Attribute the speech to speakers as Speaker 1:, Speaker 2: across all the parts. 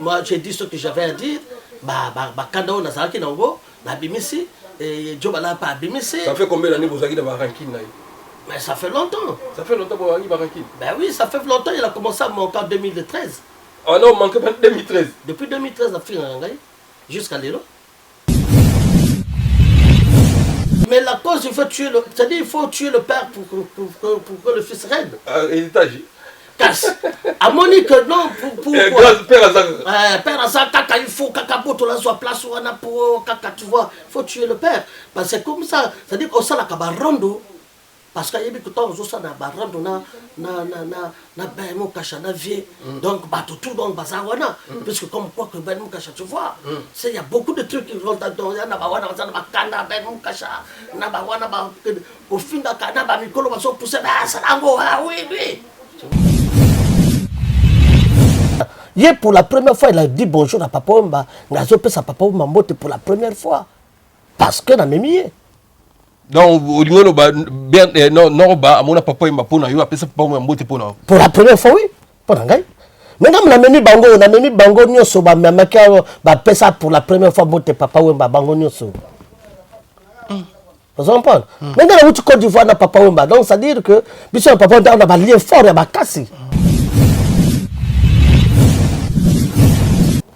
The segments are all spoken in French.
Speaker 1: moi j'ai dit ce que j'avais à dire. Quand on a ça qui nango, na bimisi et Joe Bala pas bimisi.
Speaker 2: Ça fait combien d'années vous avez dans Barankine?
Speaker 1: Mais ça fait longtemps.
Speaker 2: Ça fait longtemps que vous avez Barankine?
Speaker 1: Ben oui, ça fait longtemps. Il a commencé à monter en 2013.
Speaker 2: Ah non, manque pas 2013.
Speaker 1: Depuis 2013, la fille jusqu'à l'élo. Mais la cause, il faut tuer le... C'est-à-dire il faut tuer le père pour que le fils règne.
Speaker 2: Héritage.
Speaker 1: Casse. À Monique, non, pour
Speaker 2: Père Azak.
Speaker 1: Père Azak, il faut qu'Akapoto la soit place ou Ana pour Kaka, tu vois. Il faut tuer le père. Parce que c'est comme ça. C'est-à-dire qu'on s'en a qu'à Barondo. Parce qu'il y a des gens qui sont à Barondo, na Ben Moukacha, na vie. Donc, tout donc, Bazawana. Puisque comme quoi que Ben Moukacha, tu vois. Il y a beaucoup de trucs qui vont dans la Bawana, na Ben Moukacha, na Bawana, au fin de Kana, Bamikolo, va se pousser, ça oui. Hier, pour la première fois, il a dit bonjour à Papa Wemba. Il a dit à Papa Wemba pour la première fois. Parce que n'a même mis.
Speaker 2: Donc, au niveau de non, à mon Papa Wemba, pour
Speaker 1: la première fois, oui. Pour la gagne. Maintenant, on a même mis Bango Nyoso, pour la première fois, Papa Wemba, Bango Nyoso. Vous comprenez? Maintenant, on a Côte d'Ivoire, Papa Wemba. Donc, ça veut dire que, puisque Papa Wemba, on a un lien fort, il y a un cassi.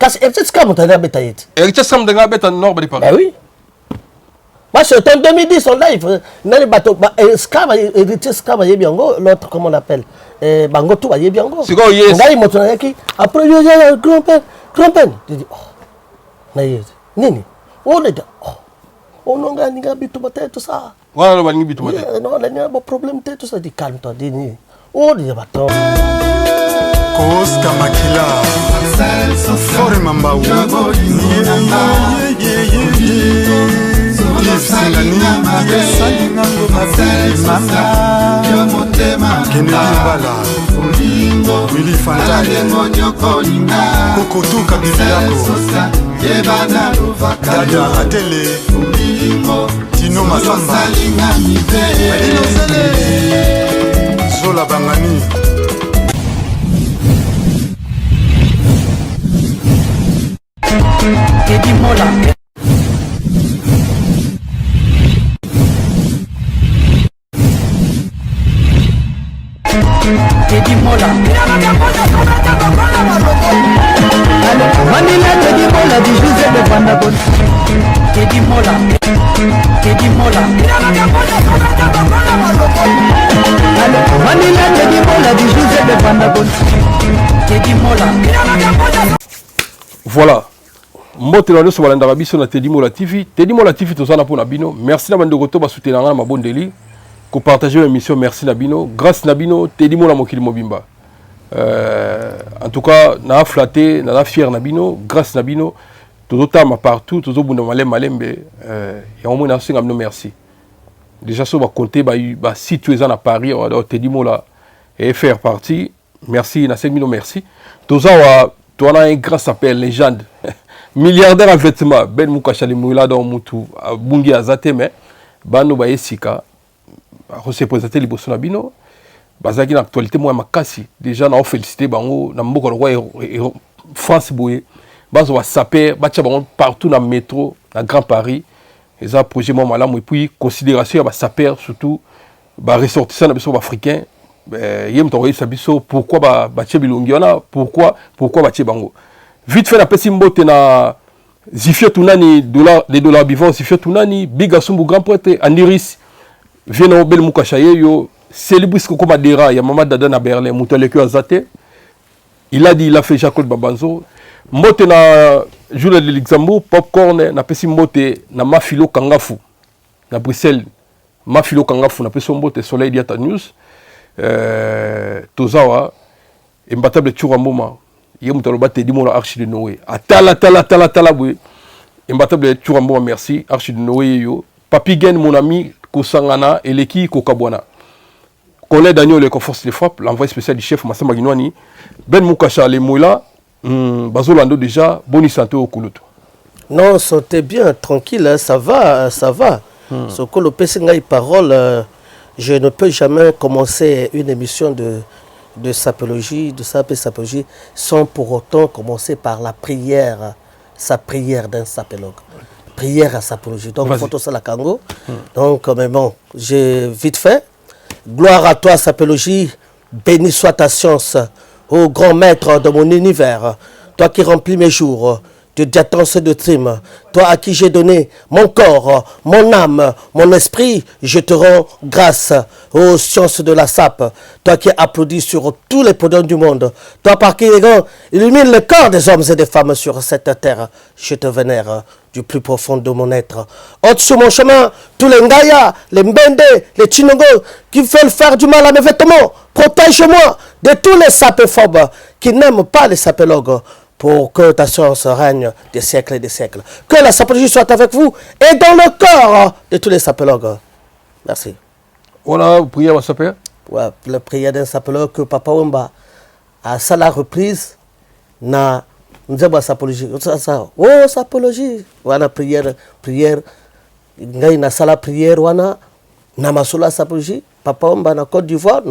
Speaker 1: Est-ce que vous avez dit que
Speaker 2: Ben
Speaker 1: oui. Moi, c'est en 2010, on live. L'autre, comment on l'appelle? Bango, tout va y bien.
Speaker 2: C'est quoi, yes?
Speaker 1: Après, il y a un grand-père. Grand-père. Je dis, oh, Nini. On est là. Oh, non, il y a un tout ça.
Speaker 2: Non, il
Speaker 1: y a un problème, tout ça. Dis, calme-toi, dis, oh, il y a un bâton.
Speaker 3: Koska Makila Fore Mambau Willy Fantani Kokotuka Bibiako Dada Atele Tino Masamba Adino Zele Zola Bangani
Speaker 1: Teddy Mola. Teddy Mola. Manila Teddy Mola du José de Vandabon. Teddy Mola. Teddy Mola. Manila Teddy Mola du José de Vandabon. Teddy Mola.
Speaker 2: Voilà. Motelo sur la Ndarabiso na Teddy Mola TV. Teddy Mola TV tous na pour Nabino. Merci na bando goto ba soutenir na ma bonne deli. Ko partager l'émission merci Nabino. Grâce Nabino Teddy Mola mokili mobimba. En tout cas, na flatté, na fier Nabino, grâce Nabino. Tout ma partout, tout bunda malembe. Ya au moins na singa merci. Déjà so ba compter ba situé à Paris, alors Teddy Mola et faire partie. Merci na 5000 merci. Tous toi on a un grand s'appelle légende. Milliardaire en vêtements, Ben Moukacha Limouila dans Moutou, Bungi Azate, mais Bano Baesika, José présenté les Bossona Bino, Bazaki dans l'actualité, moi, Makasi, déjà, on a félicité Bango, dans Mboko, France Boué, Bazo va saper, Bacha Bango partout dans le métro, dans Grand Paris, et ça, projet moi, malam, et puis, considération, va saper, surtout, ressortissant dans les africains, Yem Toré Sabiso, pourquoi Bache Bilongiona, pourquoi Bache Bango. Vite fait la pesimbote na Zifio Tunani les dollars vivants Zifio Tunani Biga Sumbu grand prêtre Aniris vient au bel Moukachaye yo célibris ko koma dera ya mama dada na Berlin Moutaleke Azate il a dit il a fait Jacob Babanzo mbote na jour de Luxembourg popcorn na pesimbote na Mafilo Kangafu na Bruxelles Mafilo Kangafu na pesimbote Soleil Diata News tozawa imbatable Churamboma Yemutaloba Teddy Mola Archi de Noé. Atala boué. Imbatable Turambo merci. Archi de Noé yo. Papi Gen mon ami Kosangana et l'équipe Kokabwana. Collègue Daniel le force les frappes. L'envoyé spécial du chef Massama Ginwani. Ben Moukacha les Moula. Bazolando déjà. Boni santé au Kouloutou.
Speaker 1: Non, c'était bien, tranquille, hein, ça va. Ce que le PCNA parole, je ne peux jamais commencer une émission de sapologie, de sapologie, sans pour autant commencer par la prière, sa prière d'un sapologue. Prière à sapologie. Donc, il faut tout ça la Kango. Donc, mais bon, j'ai vite fait. Gloire à toi, sapologie. Béni soit ta science, ô grand maître de mon univers. Toi qui remplis mes jours de diatences et de trimes. Toi à qui j'ai donné mon corps, mon âme, mon esprit, je te rends grâce aux sciences de la sape. Toi qui applaudis sur tous les podiums du monde. Toi par qui illumine le corps des hommes et des femmes sur cette terre. Je te vénère du plus profond de mon être. Ôte sur mon chemin tous les Ngaya, les Mbende, les Chinongo qui veulent faire du mal à mes vêtements. Protège-moi de tous les sapéphobes qui n'aiment pas les sapélogues. Pour que ta science règne des siècles et des siècles. Que la sapologie soit avec vous et dans le corps de tous les sapologues. Merci.
Speaker 2: On a prié à sapé.
Speaker 1: Ouais, la prière d'un sapologue que Papa Wamba a ça la reprise na nous sapologie. Oh sapologie. Voilà prière ngai na sala prière wana na masula sapologie. Papa Wamba na Côte d'Ivoire,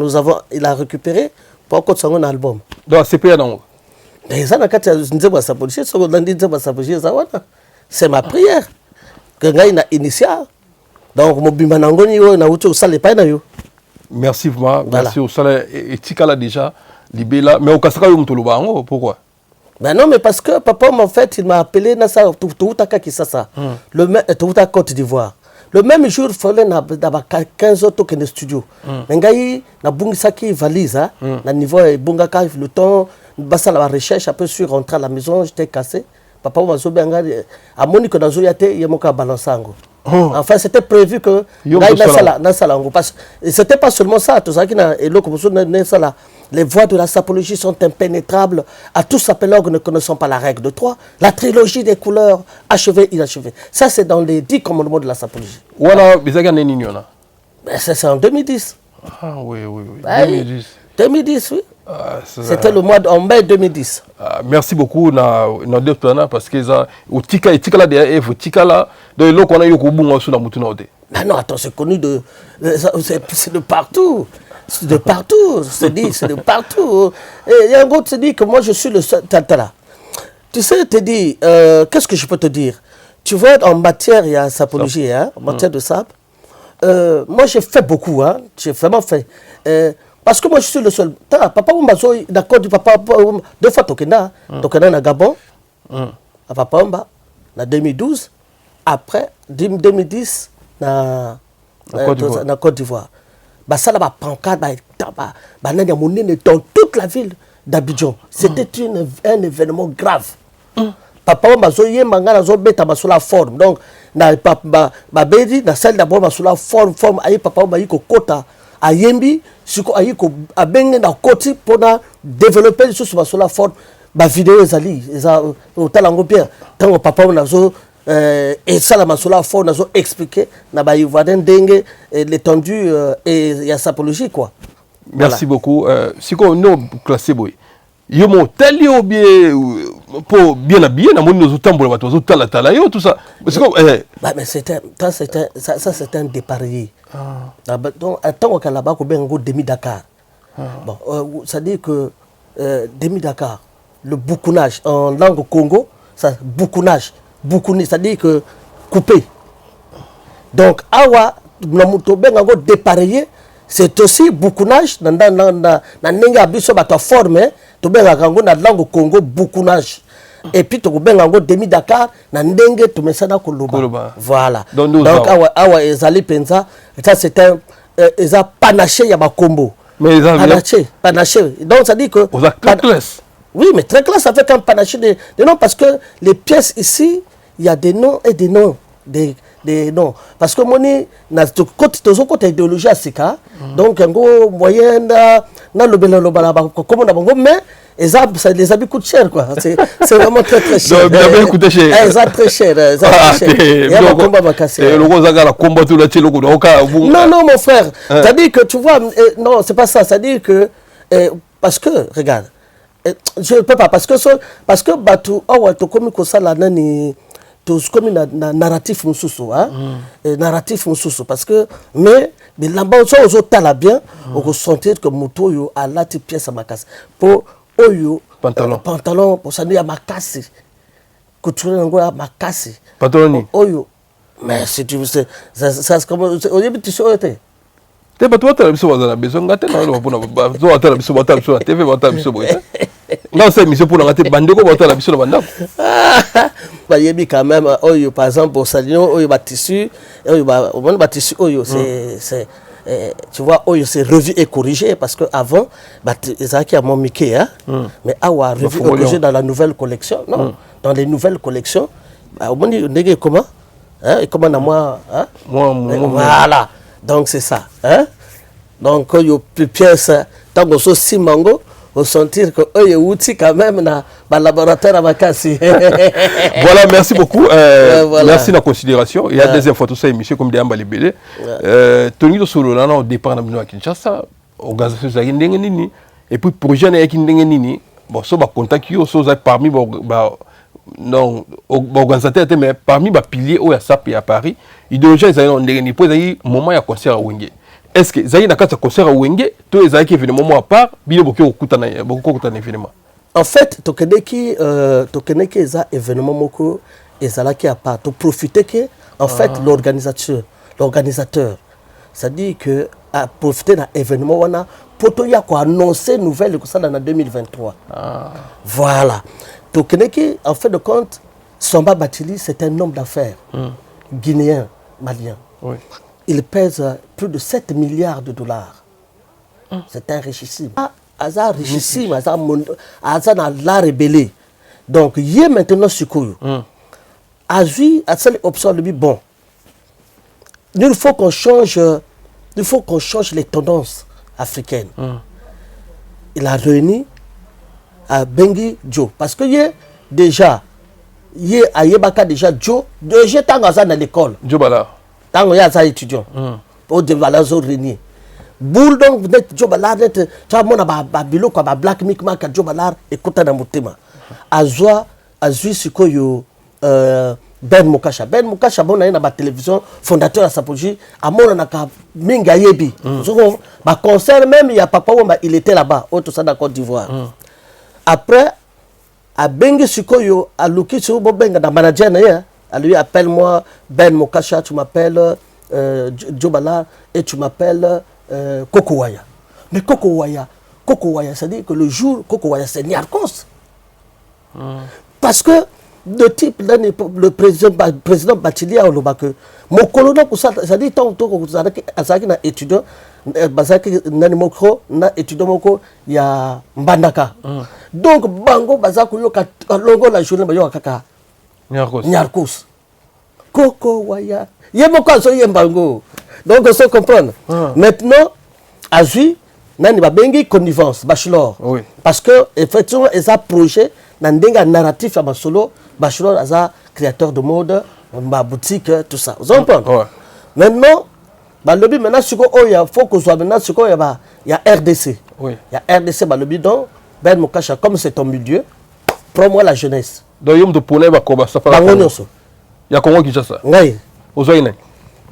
Speaker 1: il a récupéré pour que son album.
Speaker 2: Donc c'est payé non.
Speaker 1: C'est ma prière que na initial. Donc
Speaker 2: merci vraiment, merci au salaire et tikala déjà libéla mais au kasaka yo mtoloba ngo pourquoi?
Speaker 1: Ben non mais parce que papa en fait il m'a appelé na ça Toutaka Kisasa le même Toutaka Côte d'Ivoire. Le même jour, il fallait na 15 autres qui dans le studio. Ngai na bungisaki valise na niveau bungaka le temps basa la recherche un peu sur rentrer à la maison, j'étais cassé. Papa m'a dit à Monique dans zoyate yemoka balansango. Enfin c'était prévu que na sala parce que c'était pas seulement ça, tout ça qui na elo comme ça les voies de la sapologie sont impénétrables. À tous sapologues ne connaissons pas la règle de 3. La trilogie des couleurs, achevée, inachevé. Ça, c'est dans les 10 commandements de la sapologie.
Speaker 2: Voilà,
Speaker 1: c'est en 2010.
Speaker 2: Ah oui.
Speaker 1: Bah, 2010. 2010, oui. C'était le mois en mai 2010.
Speaker 2: Merci beaucoup na deux plans parce que ça au tika là derrière vous tika là dans le qu'on a eu kubunga sur la mutuna ode.
Speaker 1: Mais non, attends, c'est connu c'est de partout. C'est de partout, c'est de partout. Et il y a un gars qui se dit que moi je suis le seul. Tu sais, te dis, qu'est-ce que je peux te dire? Tu vois, en matière, il y a sapologie, hein, en matière de sap. Moi j'ai fait beaucoup, hein, j'ai vraiment fait. Parce que moi je suis le seul. Papa Mbazo, d'accord, du papa, 2 fois Tokena, Tokena na Gabon, à Papa Mba, en 2012, après 2010, na Côte d'Ivoire. Bah ça là bas pancarte dans toute la ville d'Abidjan. C'était un événement grave. Papa Mbazo yemanga zo beta basula forme. Donc na ba bedi na celle d'abord basula forme ayi papa Mba yiko kota ayembi siko ayiko abenge na koti pour développer sur basula forme ba vidéo ezali eza otalango bien tant papa Mbazo et ça la masula fort nous expliqué na ba ivoirien dengue l'étendue et il y a sapologie quoi.
Speaker 2: Merci beaucoup. Si qu'on nous classé boy. Yo mon tel yo bien pour bien habillé na mon nous tambola bato tala tala yo tout ça. Parce que
Speaker 1: bah mais c'était un dépareillé. Donc attends qu'on là-bas ko ben go demi Dakar. Bon ça dit que demi Dakar le boucounage en langue Congo ça boucounage c'est-à-dire que coupé. Donc, awa, dépareillé, c'est aussi boucounage. Dans la forme, tu la langue Congo, boucounage. Et puis, tu as demi Dakar, tu mets ça dans Koloba. Voilà. Donc, awa, ezali penza, ça c'est un panaché, ya combo.
Speaker 2: Mais
Speaker 1: panaché. Donc, ça dit que. Oui, mais très classe avec un panaché de noms parce que les pièces ici, il y a des noms et des noms. Des noms. Parce que moi, côté idéologie à Sika, donc un gros moyen dans le mais les habits coûtent cher, quoi. C'est vraiment très très cher.
Speaker 2: Les habits coûtent cher.
Speaker 1: Ils sont très cher. Non, mon frère. C'est-à-dire que, tu vois, non, c'est pas ça. C'est-à-dire que, parce que, regarde, je ne peux pas, parce que Batu, comme ça, là, tout comme un narratif mususu, hein, narratif mususu, parce que, mais mais là-bas so ozotala bien okosentir que moto oyo alati pièce ya makasi po oyo pantalon posani ya makasi couture yango ya makasi
Speaker 2: pantalon
Speaker 1: oyo mais si tu sais ça comme oyebi tissu oyo te
Speaker 2: te bato batala biso bazala besoin nga te na mpona bato batala biso na tv batala biso boye nga osala émission mpona nga te bandeko batala biso na bandako
Speaker 1: bayebi quand même oyo par exemple osalino oyo batissu oyo omoni batissu oyo c'est tu vois oyo c'est revu et corrigé parce que avant ezalaki ya momike mais awa revu et corrigé dans la nouvelle collection non dans les nouvelles collections omoni ndenge comment et comment na moi voilà donc c'est ça donc oyo pièce tango so simango au sentir que eux outil quand même na laboratoire à Makassi.
Speaker 2: Voilà, merci beaucoup.
Speaker 1: Voilà.
Speaker 2: Merci de la considération. Il y a des infos tout ça émission comme des ambalibélé. Tony de solo là on dépend de Kinshasa, organisation za ndenge nini et puis projet na yaki ndenge nini. Bon so ba contact yo so za parmi non organisateur mais parmi ba piliers au ya SAP à Paris, idéologie za ndenge ni po za moment ya concert à Wenge. Est-ce que Zaï n'a qu'à se concert à Wenge, tous les Zaï qui événement à part, bien beaucoup de événements.
Speaker 1: En fait, tu connais que les événements moko et ça qui à part. Tu profites que en fait l'organisateur, ça dit que à profiter d'un événement on a pour toi quoi annoncer nouvelle que ça dans 2023. Voilà. Tu connais que en fait de compte Samba Batili c'est un homme d'affaires guinéen, malien.
Speaker 2: Oui.
Speaker 1: Il pèse plus de 7 milliards de dollars. C'est un richissime. Azar richissime, Azar dans l'art rébellé. Donc, il y a maintenant ce coup. Azui, à cette option, lui, bon, il faut qu'on change les tendances africaines. Il a réuni à Bengi Joe. Parce que il y a déjà, il y a Yebaka déjà Joe, déjà tant dans l'école.
Speaker 2: Joe Bala.
Speaker 1: Tant que ça étudiant au développement réuni boule donc vous êtes jobalar net tu as mon babilo quoi ba black mic mark jobalar écoute na motema azwa azui sikoyo Ben Mukasha bon na ba télévision fondateur à Sapoji amona na ka minga yebi zoko ba concert même il y a papa Wamba il était là-bas au tout ça dans Côte d'Ivoire après a bengi sikoyo a luki sur bo benga da manager na ya. Lui, appelle-moi Ben Mukasha, tu m'appelles Djobala et tu m'appelles Kokowaya. Mais Kokowaya, ça dit que le jour, Kokowaya, c'est Niarkos. Parce que le type, le président Batili a que mon colonel, ça dit tant que vous avez un étudiant, il y a Mbandaka. Donc, Bango, Bazaku, la journée, Niarkos. Koko Waya. Yembango. Donc on se comprend. Maintenant, Azui, nani ba bengi connivence, bachelor.
Speaker 2: Oui.
Speaker 1: Parce que effectivement, ils ont projet dans un narratif à Masolo, bachelor a créateur de mode, ma boutique, tout ça. Vous comprenez?
Speaker 2: Ouais.
Speaker 1: Maintenant, bah le but maintenant il faut que soit maintenant il y a RDC.
Speaker 2: Oui.
Speaker 1: Il y a RDC bah le but donc Ben Mukasha comme c'est ton milieu, prends-moi la jeunesse.
Speaker 2: Donc yom de pone ba koba ça pas. Ya Congo Kinshasa.
Speaker 1: Oui.
Speaker 2: Ozoine.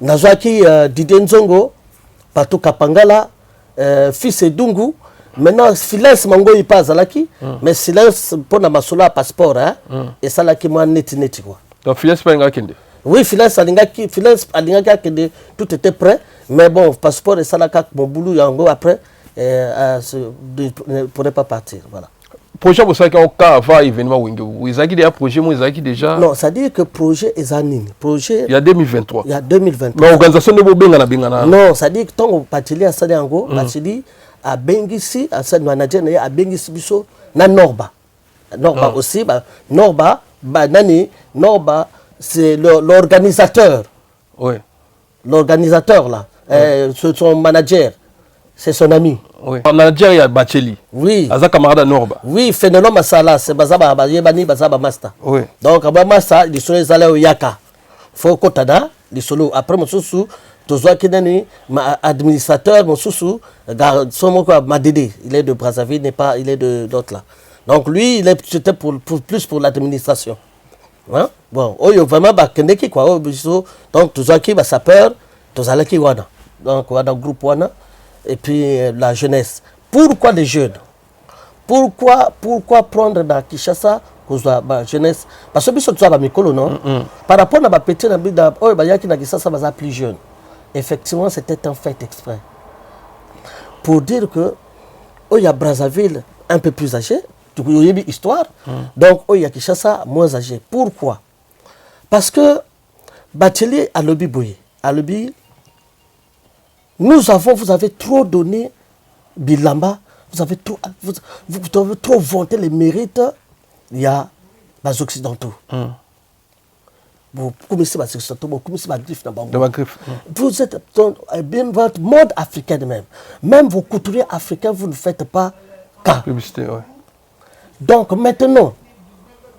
Speaker 1: Nazwaki Didier Nzongo, Patou Kapangala, fils Dungu. Maintenant silence mango il passe Zalaki, mais silence pour na masolo passeport et ça là qui moi net quoi.
Speaker 2: Donc silence pas ngakende.
Speaker 1: Oui, silence alingaki kende tout était prêt, mais bon passeport et ça là mon boulot yango après pourrait pas partir, voilà.
Speaker 2: Projet vous savez qu'au cas avant événement Wingo, ils ont déjà projet moi ils ont déjà.
Speaker 1: Non, ça dit que projet est anine. Projet
Speaker 2: il y a 2023.
Speaker 1: Il y a 2023.
Speaker 2: Mais organisation de bobenga na bengana.
Speaker 1: Non, ça dit que tant Patili a sali yango, Patili a bengisi a sali manager na a bengisi biso na Norba. Norba aussi Norba c'est l'organisateur.
Speaker 2: Oui.
Speaker 1: L'organisateur là, son manager, c'est son ami.
Speaker 2: Oui. En Nigeria, il y a Bacheli.
Speaker 1: Oui.
Speaker 2: Aza camarade Norba.
Speaker 1: Oui, Fénelon Masala, c'est Bazaba, Yebani Bazaba Master.
Speaker 2: Oui.
Speaker 1: Donc, Abba Master, il sont allés au Yaka. Faut Kotada, les solo. Après, mon sous, Tozoa Kinani, administrateur, mon sous, son mot m'a dédé. Il est de Brazzaville, n'est pas, il est de d'autres là. Donc, lui, c'était plus pour l'administration. Hein? Bon, vraiment, Kendeki, quoi. Donc, Tozoa qui va sa peur, Tozala qui wana. donc on a un groupe Wana, et puis la jeunesse. Pourquoi les jeunes? Pourquoi prendre dans Kinshasa cause la jeunesse? Parce que biso tu as mikolo non. Par rapport à ma petite na oh ba yaki na Kinshasa ba plus jeune. Effectivement, c'était un fait exprès. Pour dire que oh il y a Brazzaville un peu plus âgé, tu connais une histoire. Donc oh il y a Kinshasa moins âgé. Pourquoi? Parce que Bacheli a lobby boy, a lobby. Vous avez trop donné Bilamba, vous avez trop vanté les mérites. Il y a les Occidentaux. Vous commencez à vous êtes bien votre mode africain même. Même vos couturiers africains, vous ne faites pas cas.
Speaker 2: Publicité, ouais.
Speaker 1: Donc maintenant,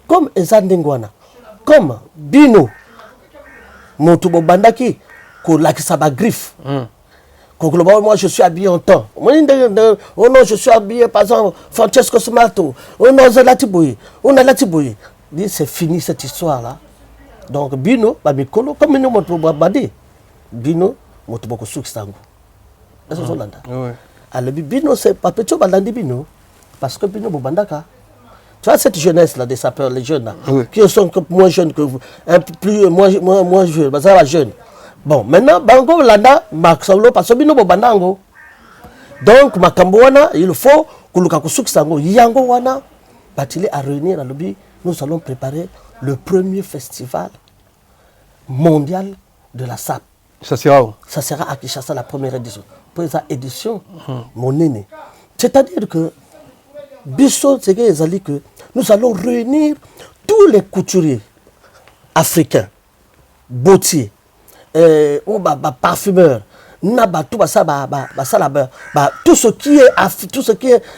Speaker 1: comme Ezandingwana, comme Bino, Motubo Bandaki, Kolakisaba Griffe. Moi je suis habillé en temps. Oh non, je suis habillé par exemple Francesco Smalto. Oh non, on a Latiboui. C'est fini cette histoire-là. Donc Bino, Babikolo, comme nous Motubo Badi. Bino, Motubo Soukstango. Est-ce que vous entendez? Alors Bino, c'est pas petit Balandi Bino. Parce que Bino Bobandaka. Tu vois cette jeunesse-là, des sapeurs, les jeunes là, qui sont moins jeunes que vous, un peu plus, moins jeunes, ça va jeune. Bon, maintenant, Bango Landa, Maxolo, parce que Bino Bobandango. Donc, Makamboana, il faut que le Kakusuk Sango, Yango Wana, Batili à réunir à l'objet, nous allons préparer le premier festival mondial de la SAP.
Speaker 2: Ça sera où?
Speaker 1: Ça sera à Kinshasa, la première édition. Première édition, mon aîné. C'est-à-dire que, Bisso, c'est que nous allons réunir tous les couturiers africains, bottiers, parfumeurs, tout ce qui est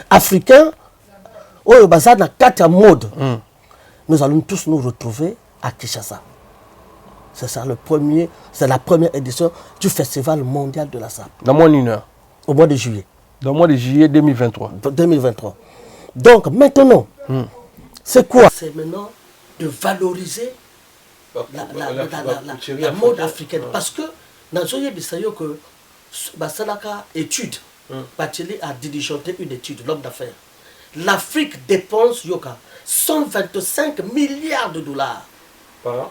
Speaker 1: africain, mode. Nous allons tous nous retrouver à Kinshasa. C'est la première édition du Festival mondial de la SAP.
Speaker 2: Dans moins d'une heure.
Speaker 1: Au mois de juillet.
Speaker 2: Dans le mois de juillet 2023.
Speaker 1: 2023. Donc maintenant, c'est quoi? C'est maintenant de valoriser la mode africaine. Parce que dans que Basalaka étude, Bacheli a diligenté une étude, l'homme d'affaires. L'Afrique dépense 125 milliards de dollars.
Speaker 2: Par an?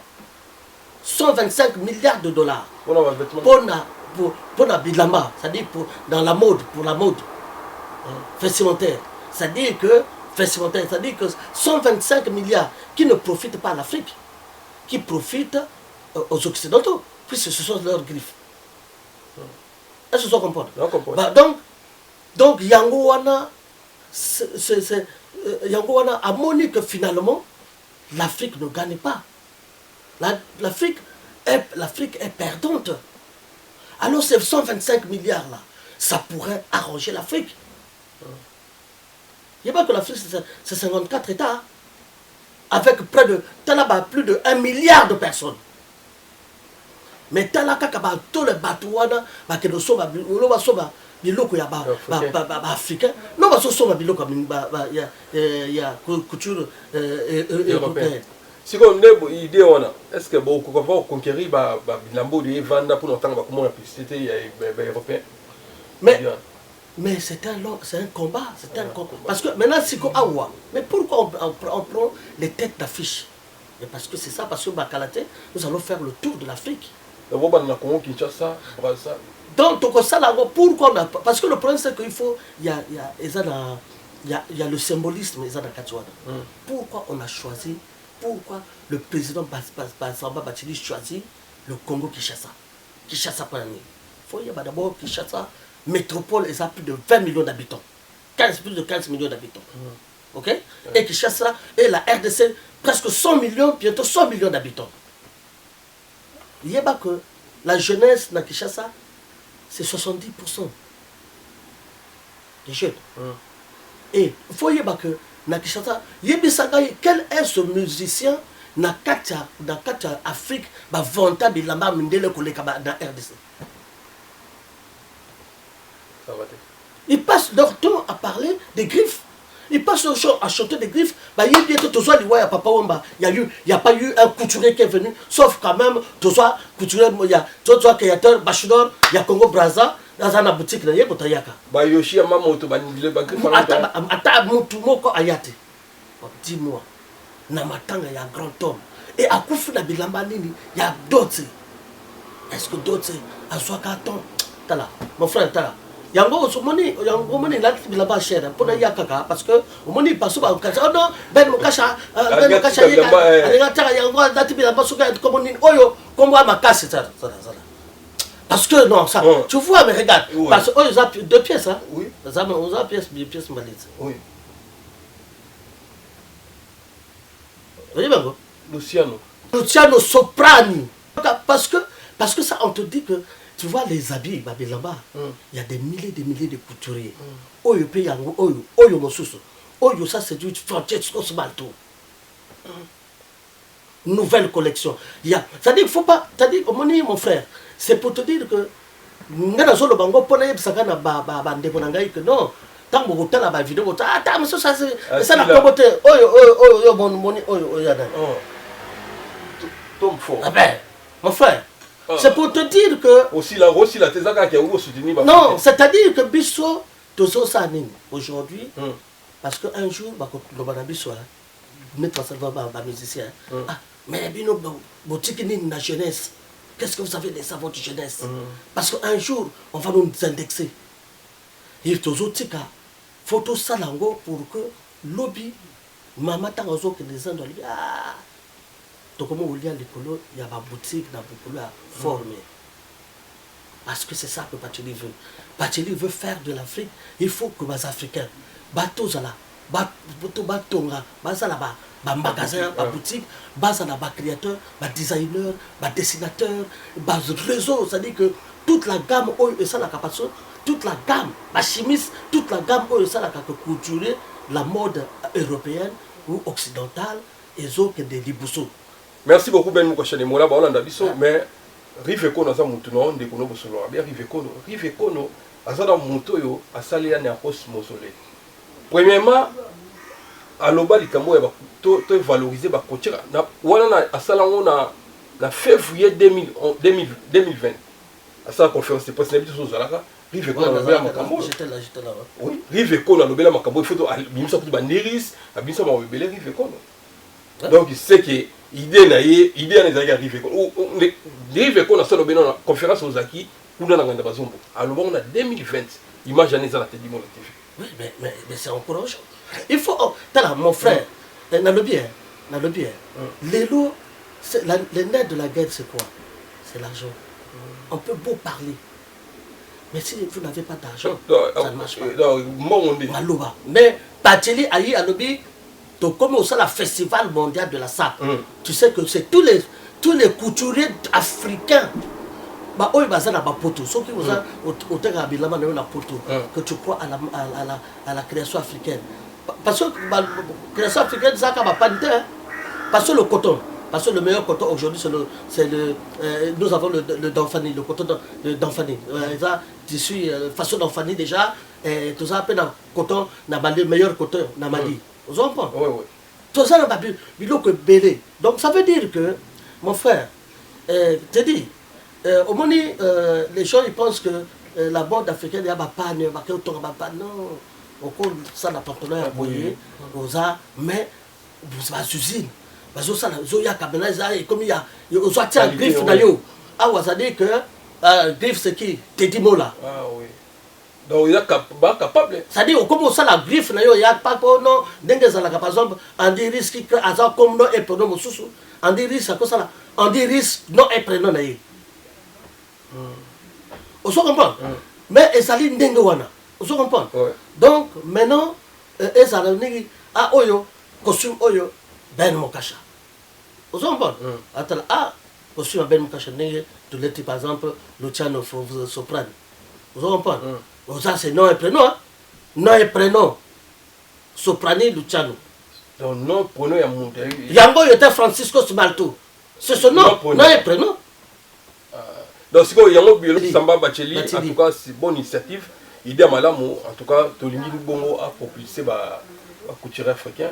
Speaker 1: 125 milliards de dollars. Pour la Bilama, c'est-à-dire dans la mode, pour la mode vestimentaire. C'est-à-dire que 125 milliards qui ne profitent pas à l'Afrique, qui profitent aux Occidentaux, puisque ce sont leurs griffes. Est-ce que vous comprenez? Donc Yango Wana a montré que finalement, l'Afrique ne gagne pas. L'Afrique est perdante. Alors ces 125 milliards là, ça pourrait arranger l'Afrique. Il n'y a pas que l'Afrique, c'est 54 États, avec plus de 1 milliard de personnes. Mais Talaka tous les bateaux, que nous sommes africains, nous sommes culture européenne.
Speaker 2: Si on a une idée, est-ce que vous pouvez conquérir l'ambo de Vanda pour entendre comment la publicité européenne?
Speaker 1: Mais c'est un combat, Parce que maintenant, c'est quoi Awa? Mais pourquoi on prend les têtes d'affiche? Parce que c'est ça, parce que Bakalate, nous allons faire le tour de l'Afrique. Donc, pourquoi on a... Parce que le problème, c'est qu'il faut... Il y a le symbolisme, pourquoi on a choisi... Pourquoi le président Bassamba Bathily choisit le Congo-Kinshasa? Kinshasa, il faut d'abord Kinshasa, métropole, ils ont plus de 20 millions d'habitants. Plus de 15 millions d'habitants. Ok? Et Kinshasa, et la RDC, presque 100 millions, bientôt 100 millions d'habitants. Il y a pas que la jeunesse dans Kinshasa, c'est 70% des jeunes. Et il faut y avoir que quel est ce musicien dans l'Afrique qui vanta bilamba mindele koleka dans RDC? Il passe leur temps à parler des griffes. il passe le show à chanter des griffes. Bah, il y a bientôt, tu vois, il y a Papa Wamba. Il n'y a pas eu un couturier qui est venu, sauf quand même, tu vois, couturier, il y a, tu vois, créateur, Bachidor, il y a Congo Brazza, dans une boutique, il y a Botayaka.
Speaker 2: Bah, Yoshi, maman, tu vas le bac.
Speaker 1: Attends, Moutoumoko Ayate. Dis-moi, Namatanga, il y a un grand homme. Et à Koufou Bilamba Nini, il y a d'autres. Est-ce que d'autres, à Swakaton, Tala, mon frère, Tala. Yango somoni yango moni la bilamba cher pour na yakaka parce que moni passe ba kaza non ben mokasha yaka yango dati bilamba suka comme ni oyo comme makasi ça parce que non ça tu vois mais regarde parce que oyo ça deux pièces hein oui ça on a pièce malise
Speaker 2: oui
Speaker 1: oui bango
Speaker 2: Luciano
Speaker 1: Soprani parce que ça on te dit que tu vois les habits, là-bas, il y a des milliers de couturiers. Oyo pe yango, oyo mosusu. Oyo ça c'est du Francesco Smalto. Nouvelle collection. C'est-à-dire, il faut pas. C'est-à-dire, mon frère, c'est pour te dire que. Ngana solo bango pona yebsaka na ba ndeko na ngai que non. Tant que tu as la vidéo, attends, ça c'est ça la promoté. Oyo mon oyo yana.
Speaker 2: Tom fort.
Speaker 1: Ah ben, mon frère. C'est pour te dire que...
Speaker 2: Aussi la Tezaka qui a ouvert soutenir...
Speaker 1: Non, c'est-à-dire que Bisso, Tozo Sanin, aujourd'hui, parce qu'un jour, le Banabisso, mettre ça va musicien. Ah, mais Bino, boutique la jeunesse. Qu'est-ce que vous avez laissé à votre jeunesse? Parce qu'un jour, on va nous indexer. Il Tozo Tika, photo salango pour que lobby, maman tangozo que les gens doivent dire, ah, donc, comment on lit à l'école, il y a ma boutique dans le à former. Parce que c'est ça que Bacheli veut. Bacheli veut faire de l'Afrique. Il faut que les Africains, bateaux là, bateaux là, magasin, boutique, créateur, designer, dessinateur, réseau. C'est-à-dire que toute la gamme, et ça la capacité, toute la gamme, la chimiste, toute la gamme, et ça la couturer la mode européenne ou occidentale, et autres des liboussons.
Speaker 2: Merci beaucoup Ben Moukocha de Mola Baolanda Bisso, mais Rivekono a Moutuno, de Kono Bosolo, bien Rivekono, a Zada Moutoyo, a Salia Neakos Mosole. Premièrement, à l'Oba du Camo, tu valoriser ma couture. Voilà, à Salango, na février 2020, à sa conférence de presse, il y a des choses à la Rivekono a l'Oba Macambo.
Speaker 1: J'étais là.
Speaker 2: Oui, Rivekono a l'Oba Macambo, il faut que Bimsa Banderis, à Bimsa Mawebele Rivekono. Donc, c'est que l'idée n'est pas arrivée. Arrivé qu'on a ça dans la conférence aux acquis, on a un bazombo. Alors, on a 2020. Imaginez ça la télé.
Speaker 1: Oui, mais c'est encourageant. Il faut. Mon frère, dans le bien. Les lots, les nerfs de la guerre, c'est quoi? C'est l'argent. On peut beau parler. Mais si vous n'avez pas d'argent, ça ne marche pas. Mais Bacheli Aïe Alobi. Donc, comme on sait le festival mondial de la SAP, tu sais que c'est tous les couturiers africains. Bah, eux, ils ont un poteau. Ceux qui ont un poteau, que tu crois à la création africaine. Parce que la création africaine, c'est pas de terre. Parce que le coton, parce que le meilleur coton aujourd'hui, nous avons le Danfani, le coton de Danfani. Tissu, façon Danfani déjà, tout ça, après, le coton, le meilleur coton, Namadi. Vous comprenez?
Speaker 2: Oui.
Speaker 1: Tout ça, belé. Donc ça veut dire que, mon frère, te dis, au moment les gens ils pensent que la bande africaine, il y a pas non, au cours ça la partenaire mais vous avez usine. Parce que ça, il y a comme il y a, un griffe d'ailleurs. Ah, vous avez dit que griffe c'est qui? Teddy Mola.
Speaker 2: Ah oui. Donc il est capable.
Speaker 1: C'est-à-dire, on commence à la griffe, il n'y a pas de non, par exemple, on dit risque qui a comme non et prénom, on dit risque à cause ça, on dit risque non et prénom. On se comprend? Mais ils allaient n'engoana. On se comprend? Donc maintenant, ils allaient à Oyo, costume Oyo, Ben Mokacha. On se comprend? Attends, costume Ben Mokacha, tu l'as par exemple, Luciano Soprani. On se comprend? Ça c'est nom et prénom. Nom et prénom. Soprani Luciano.
Speaker 2: Donc nom, prénom, il y a mon
Speaker 1: Yango était Francisco Smalto. C'est son nom et prénom.
Speaker 2: Donc si Yango Biolo Samba Bacheli, en tout cas c'est une bonne initiative. Idée à Malamo, en tout cas, Tolini Bongo a propulsé Un couturier africain,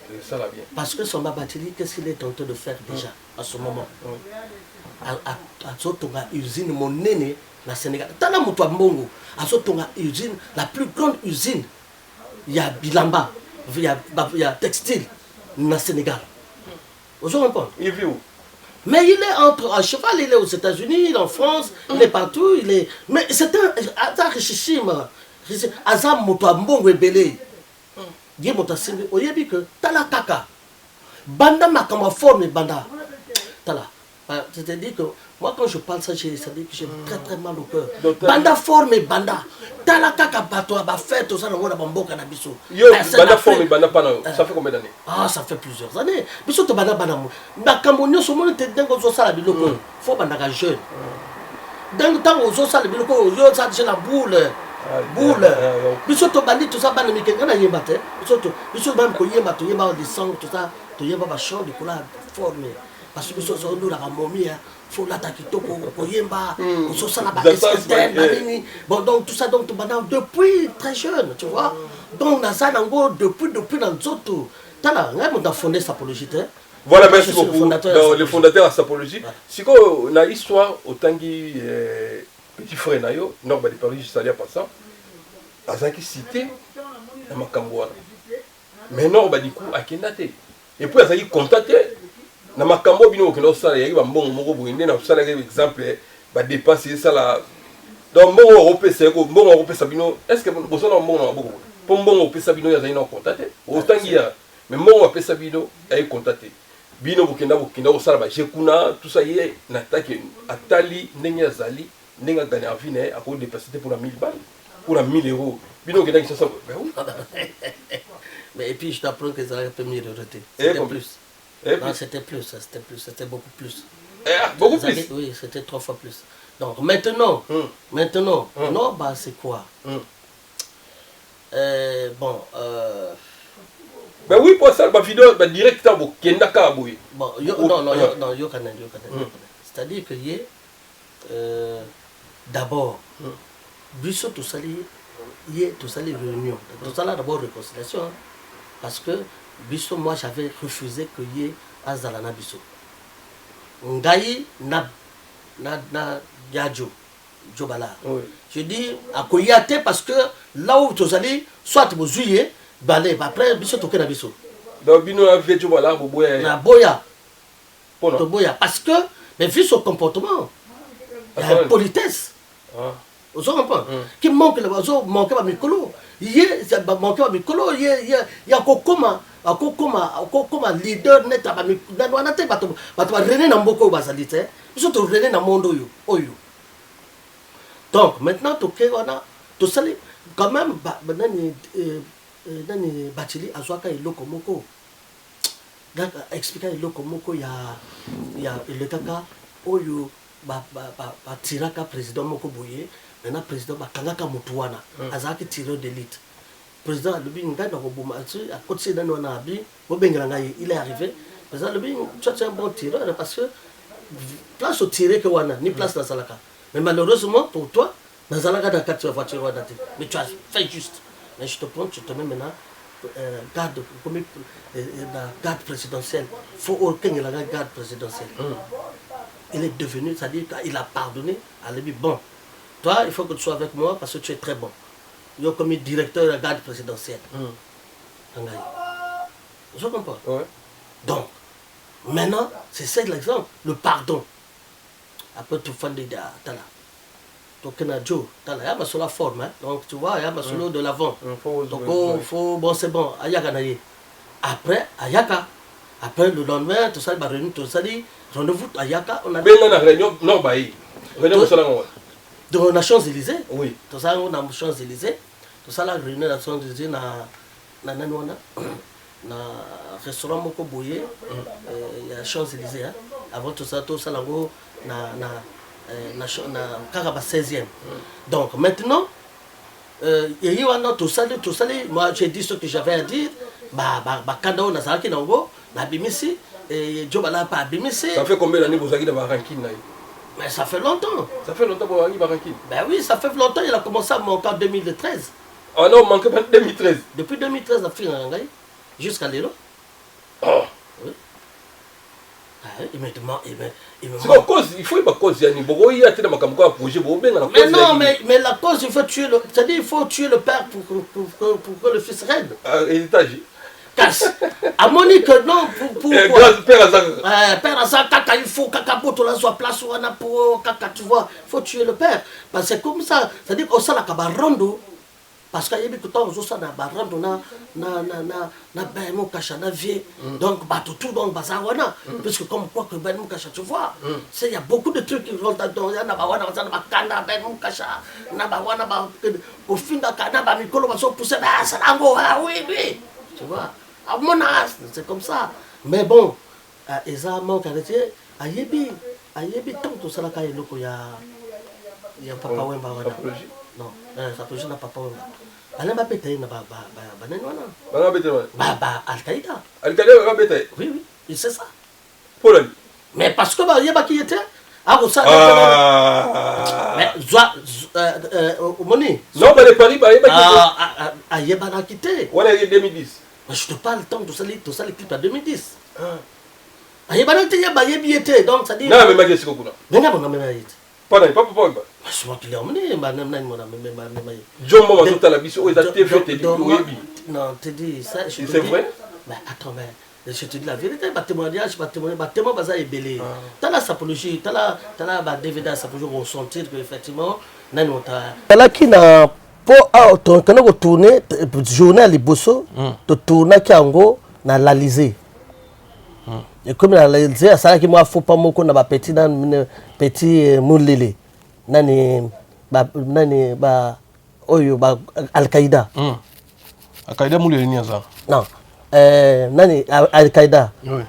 Speaker 2: c'est ça la bien.
Speaker 1: Parce que son Babatili, qu'est-ce qu'il est en train de faire déjà à ce moment? À Sotonga usine, mon néné, na Sénégal. Tala Moutoua Mbongo, à Sotonga usine, la plus grande usine, il y a Bilamba, il y a textile, na Sénégal. Vous avez compris?
Speaker 2: Il vit où?
Speaker 1: Mais il est entre à cheval, il est aux États-Unis, il est en France, il est partout, il est. Mais c'est un richissime. Azam Moutoua Mbongo et Belé. Dieu m'a simbi, au yébi que tala kaka, banda makama forme banda, tala. C'est-à-dire que moi quand je parle ça, c'est-à-dire que j'ai très très mal au cœur. Banda forme banda, tala kaka bato ba fait tout ça dans le bambo canabiso.
Speaker 2: Yo, banda forme banda pas ça fait combien d'années?
Speaker 1: Ah, ça fait plusieurs années. Biso to banda banda mo. Ba Camerounais so mo te dengo zo sala biloko. Faut banda ga jeune. Dans le temps où zo sala biloko, yo ça déjà la boule. Boule. Biso to bandi tout ça bana mikenga na yemba te. Biso même ko yemba to yemba de sang tout ça, to yemba ba champ de couleur formé. Parce que biso so nous la momie faut l'attaquer to ko yemba, so ça la ba esquette. Bon donc tout ça donc to banda depuis très jeune, tu vois. Donc na ça nango depuis dans zoto. Tala, ngai mo fondé Sapologie te.
Speaker 2: Voilà, merci beaucoup. Le fondateur à Sapologie. Si ko na histoire autangi petit frère Nayo, Norba de Paris, juste allé à passant, Azaki cité dans ma Cambouana. Mais Norba du coup, à Kendate. Et puis Azaki contacté, dans ma Cambo bino, qui n'a pas il y a un bon mot, il y a un exemple, va dépasser ça là. Donc, bon Européen, c'est bon Européen Sabino, est-ce que vous avez un bon Européen? Pour bon Européen Sabino, il y a un contacté. Autant qu'il y a, mais bon Européen Sabino, il y a un contacté. Bino, Bukina, Osala, Jekuna, tout ça y est, n'attaque, Atali, Nenya Zali. N'enga gagné en vie à cause de passer pour la 1000 balles, pour la 1000 euros. Bino qui est ça, ben oui.
Speaker 1: Mais et puis je t'apprends que ça a fait mieux de reté. C'était plus. Non, c'était plus, c'était beaucoup plus.
Speaker 2: Beaucoup plus.
Speaker 1: Oui, c'était 3 fois plus. Donc maintenant, non, bah c'est quoi? Bon.
Speaker 2: Ben oui, pour ça, ma vidéo, ben directement, vous Kendaka Aboui.
Speaker 1: Bon, non, yo Kanen. C'est-à-dire que d'abord, Bisso tout ça réunion. Tout ça là d'abord réconciliation. Parce que Bisso, moi j'avais refusé que y ait Azalana Bisso. Ngaï na Yadjo, Djobala. Je dis à Koyate parce que là où tu allais, soit vous jouiez, balé, après Bisso toqué na Bisso.
Speaker 2: Donc Bino a fait Djobala, vous boyez.
Speaker 1: Na Boya. Parce que, mais vu son comportement. Il y a une politesse. Vous comprenez? Qui manque le oiseau, manque à Mikolo. Il y a Mikolo, il y a Kokoma, leader net à Mikolo. René Namboko Basalite. Ils sont René Namondo. Donc maintenant, tout ça, quand même, Batili, Azwaka et Lokomoko. Expliquer Lokomoko, il y a le caca, Oyo. Tiraka président moko boye maintenant président bakangaka mutuwana azaki tireur d'élite président le nga na kobuma à côté de na abi bobengela ngai il est arrivé président le tu es un bon tireur parce que place au tirer que wana ni place dans salaka mais malheureusement pour toi dans salaka dans quatre voitures wana mais tu as fait juste mais je te prends tu te mets maintenant garde comme la garde présidentielle faut aucun la garde présidentielle. Il est devenu, c'est-à-dire qu'il a pardonné à lui. Bon, toi, il faut que tu sois avec moi parce que tu es très bon. Il est comme directeur de la garde présidentielle. Je comprends. Ouais. Donc, maintenant, c'est ça l'exemple, le pardon. Après, tout le monde dit, donc, il y a sur la forme, hein. Donc, tu vois, il y a sur de l'avant. Donc, bon, c'est bon, après, Ayaka. Après, le lendemain, tout ça, tout ça dit, rendez-vous à Yaka. On a
Speaker 2: réunion, non, bah,
Speaker 1: on a Champs-Élysées.
Speaker 2: Oui.
Speaker 1: Tout ça, on a Champs-Élysées. Tout ça, la réunion à Champs-Élysées, na restaurant Moko Boye, il y a Champs-Élysées. Avant tout ça, na Karaba 16e. Donc, maintenant, il y a tout ça, moi j'ai dit ce que j'avais à dire. Kanda on a ça qui nango, na bimisi et Djobala pas bimisi.
Speaker 2: Ça fait combien d'années vous avez dans Barankine?
Speaker 1: Mais ça fait longtemps.
Speaker 2: Ça fait longtemps pour arriver à Barankine.
Speaker 1: Ben oui, ça fait longtemps. Il a commencé à monter en 2013.
Speaker 2: Ah non, manque pas 2013.
Speaker 1: Depuis 2013, la fin Rangaï. jusqu'à l'élo. Il me demande,
Speaker 2: il faut une cause. Il y a un projet.
Speaker 1: Mais non, mais la cause, il faut tuer le. C'est-à-dire, il faut tuer le père pour que le fils règne.
Speaker 2: Héritage.
Speaker 1: Casse. À Monique, non, Père Azak, caca, il faut caca pour la soit place ou un pour caca, tu vois. Il faut tuer le père. Parce que c'est comme ça. C'est-à-dire qu'on s'en a qu'à barrando. Parce qu'il y a des gens qui sont barrando na ben mon cacha na vie. Donc, bah tout donc bazawana. Puisque comme quoi que ben mon cacha, tu vois. Il y a beaucoup de trucs qui rentrent dedans. Il y a na bawana, na ben mon cacha, na bawana, au fin de la na mikolo va se pousser. Ah, ça l'ango, ah oui. Tu vois. À mon âge, c'est comme ça. Mais bon, Eza manque arrêté. Ayebi, tant tout ça là quand il y a papa Wemba. Non, ça peut juste papa Wemba. Elle m'a pété, Al-Qaïda.
Speaker 2: Al-Qaïda va péter.
Speaker 1: Oui, c'est ça.
Speaker 2: Pologne.
Speaker 1: Mais parce que il y a qui était. Ah, vous savez. Mais Moni.
Speaker 2: Non, mais les Paris,
Speaker 1: il y a quitté.
Speaker 2: On est en 2010.
Speaker 1: Je te parle tant tout ça les clips en 2010. Il y a bien été, donc ça dit.
Speaker 2: Non, mais je suis beaucoup là.
Speaker 1: Mais non, mais
Speaker 2: pas.
Speaker 1: Je vois qu'il est emmené,
Speaker 2: John Mama tout à la biche, ils ont été fait.
Speaker 1: Non, tu dis ça.
Speaker 2: C'est vrai?
Speaker 1: Mais attends, mais je te dis la vérité, ma témoignage, ça est belé. T'as la sapologie, t'as la DVD sapologie, on sentir que effectivement, non, t'as là qui n'a pas quand on tourne journée à Liboso, tu tournes qui en gros dans l'Alizé. Et comme l'Alizé, ça qui moi faut pas beaucoup na petit moulele. Nani oyo ba Al-Qaïda.
Speaker 2: Al-Qaïda moulele ni ça.
Speaker 1: Non. Nani Al-Qaïda.
Speaker 2: Oui.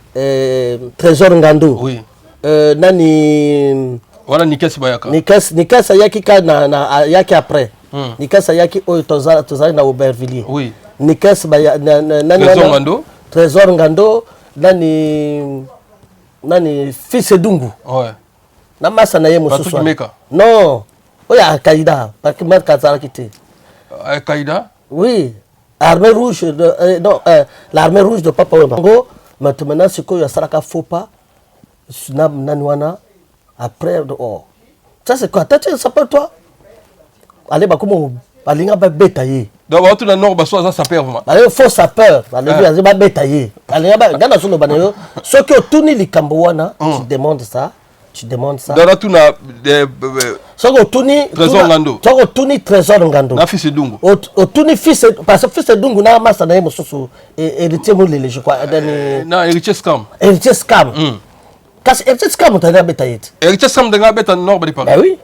Speaker 1: Trésor Ngando.
Speaker 2: Oui.
Speaker 1: Nani
Speaker 2: voilà Nikes Bayaka.
Speaker 1: Nikes yaki ka na yaki après. Nikes yaki oyo tozali na Aubervilliers.
Speaker 2: Oui.
Speaker 1: Nikes nani
Speaker 2: Trésor Ngando.
Speaker 1: Trésor Ngando nani fils Dungu.
Speaker 2: Ouais.
Speaker 1: Na masa na ye mususu. Non. Oya Al-Qaïda, parce que Marc Kazara quitté.
Speaker 2: Al-Qaïda?
Speaker 1: Oui. L'armée rouge de l'armée rouge de Papa Wemba. Maintenant ce que Saraka faut pas nanwana après dehors. Ça c'est quoi? Tu s'appelle toi? Allez bah comment balinga ba betailler.
Speaker 2: Donc tu na nord ba so ça peur vraiment.
Speaker 1: Allez faut ça peur. Allez ba betailler. Allez ba gana solo banayo. Ce que tuni likambo wana, tu demandes ça. Tu demandes ça.
Speaker 2: Dans tout na
Speaker 1: Soko tuni
Speaker 2: Trésor Ngando.
Speaker 1: Soko tuni Trésor Ngando.
Speaker 2: Na fils Dungu.
Speaker 1: O tuni fils parce que fils Dungu na masa na mususu héritier moulele je crois.
Speaker 2: Na héritier scam.
Speaker 1: Héritier scam. Kasi héritier scam tu as betaillé.
Speaker 2: Héritier scam de ngabeta nord de Paris.
Speaker 1: Ben oui.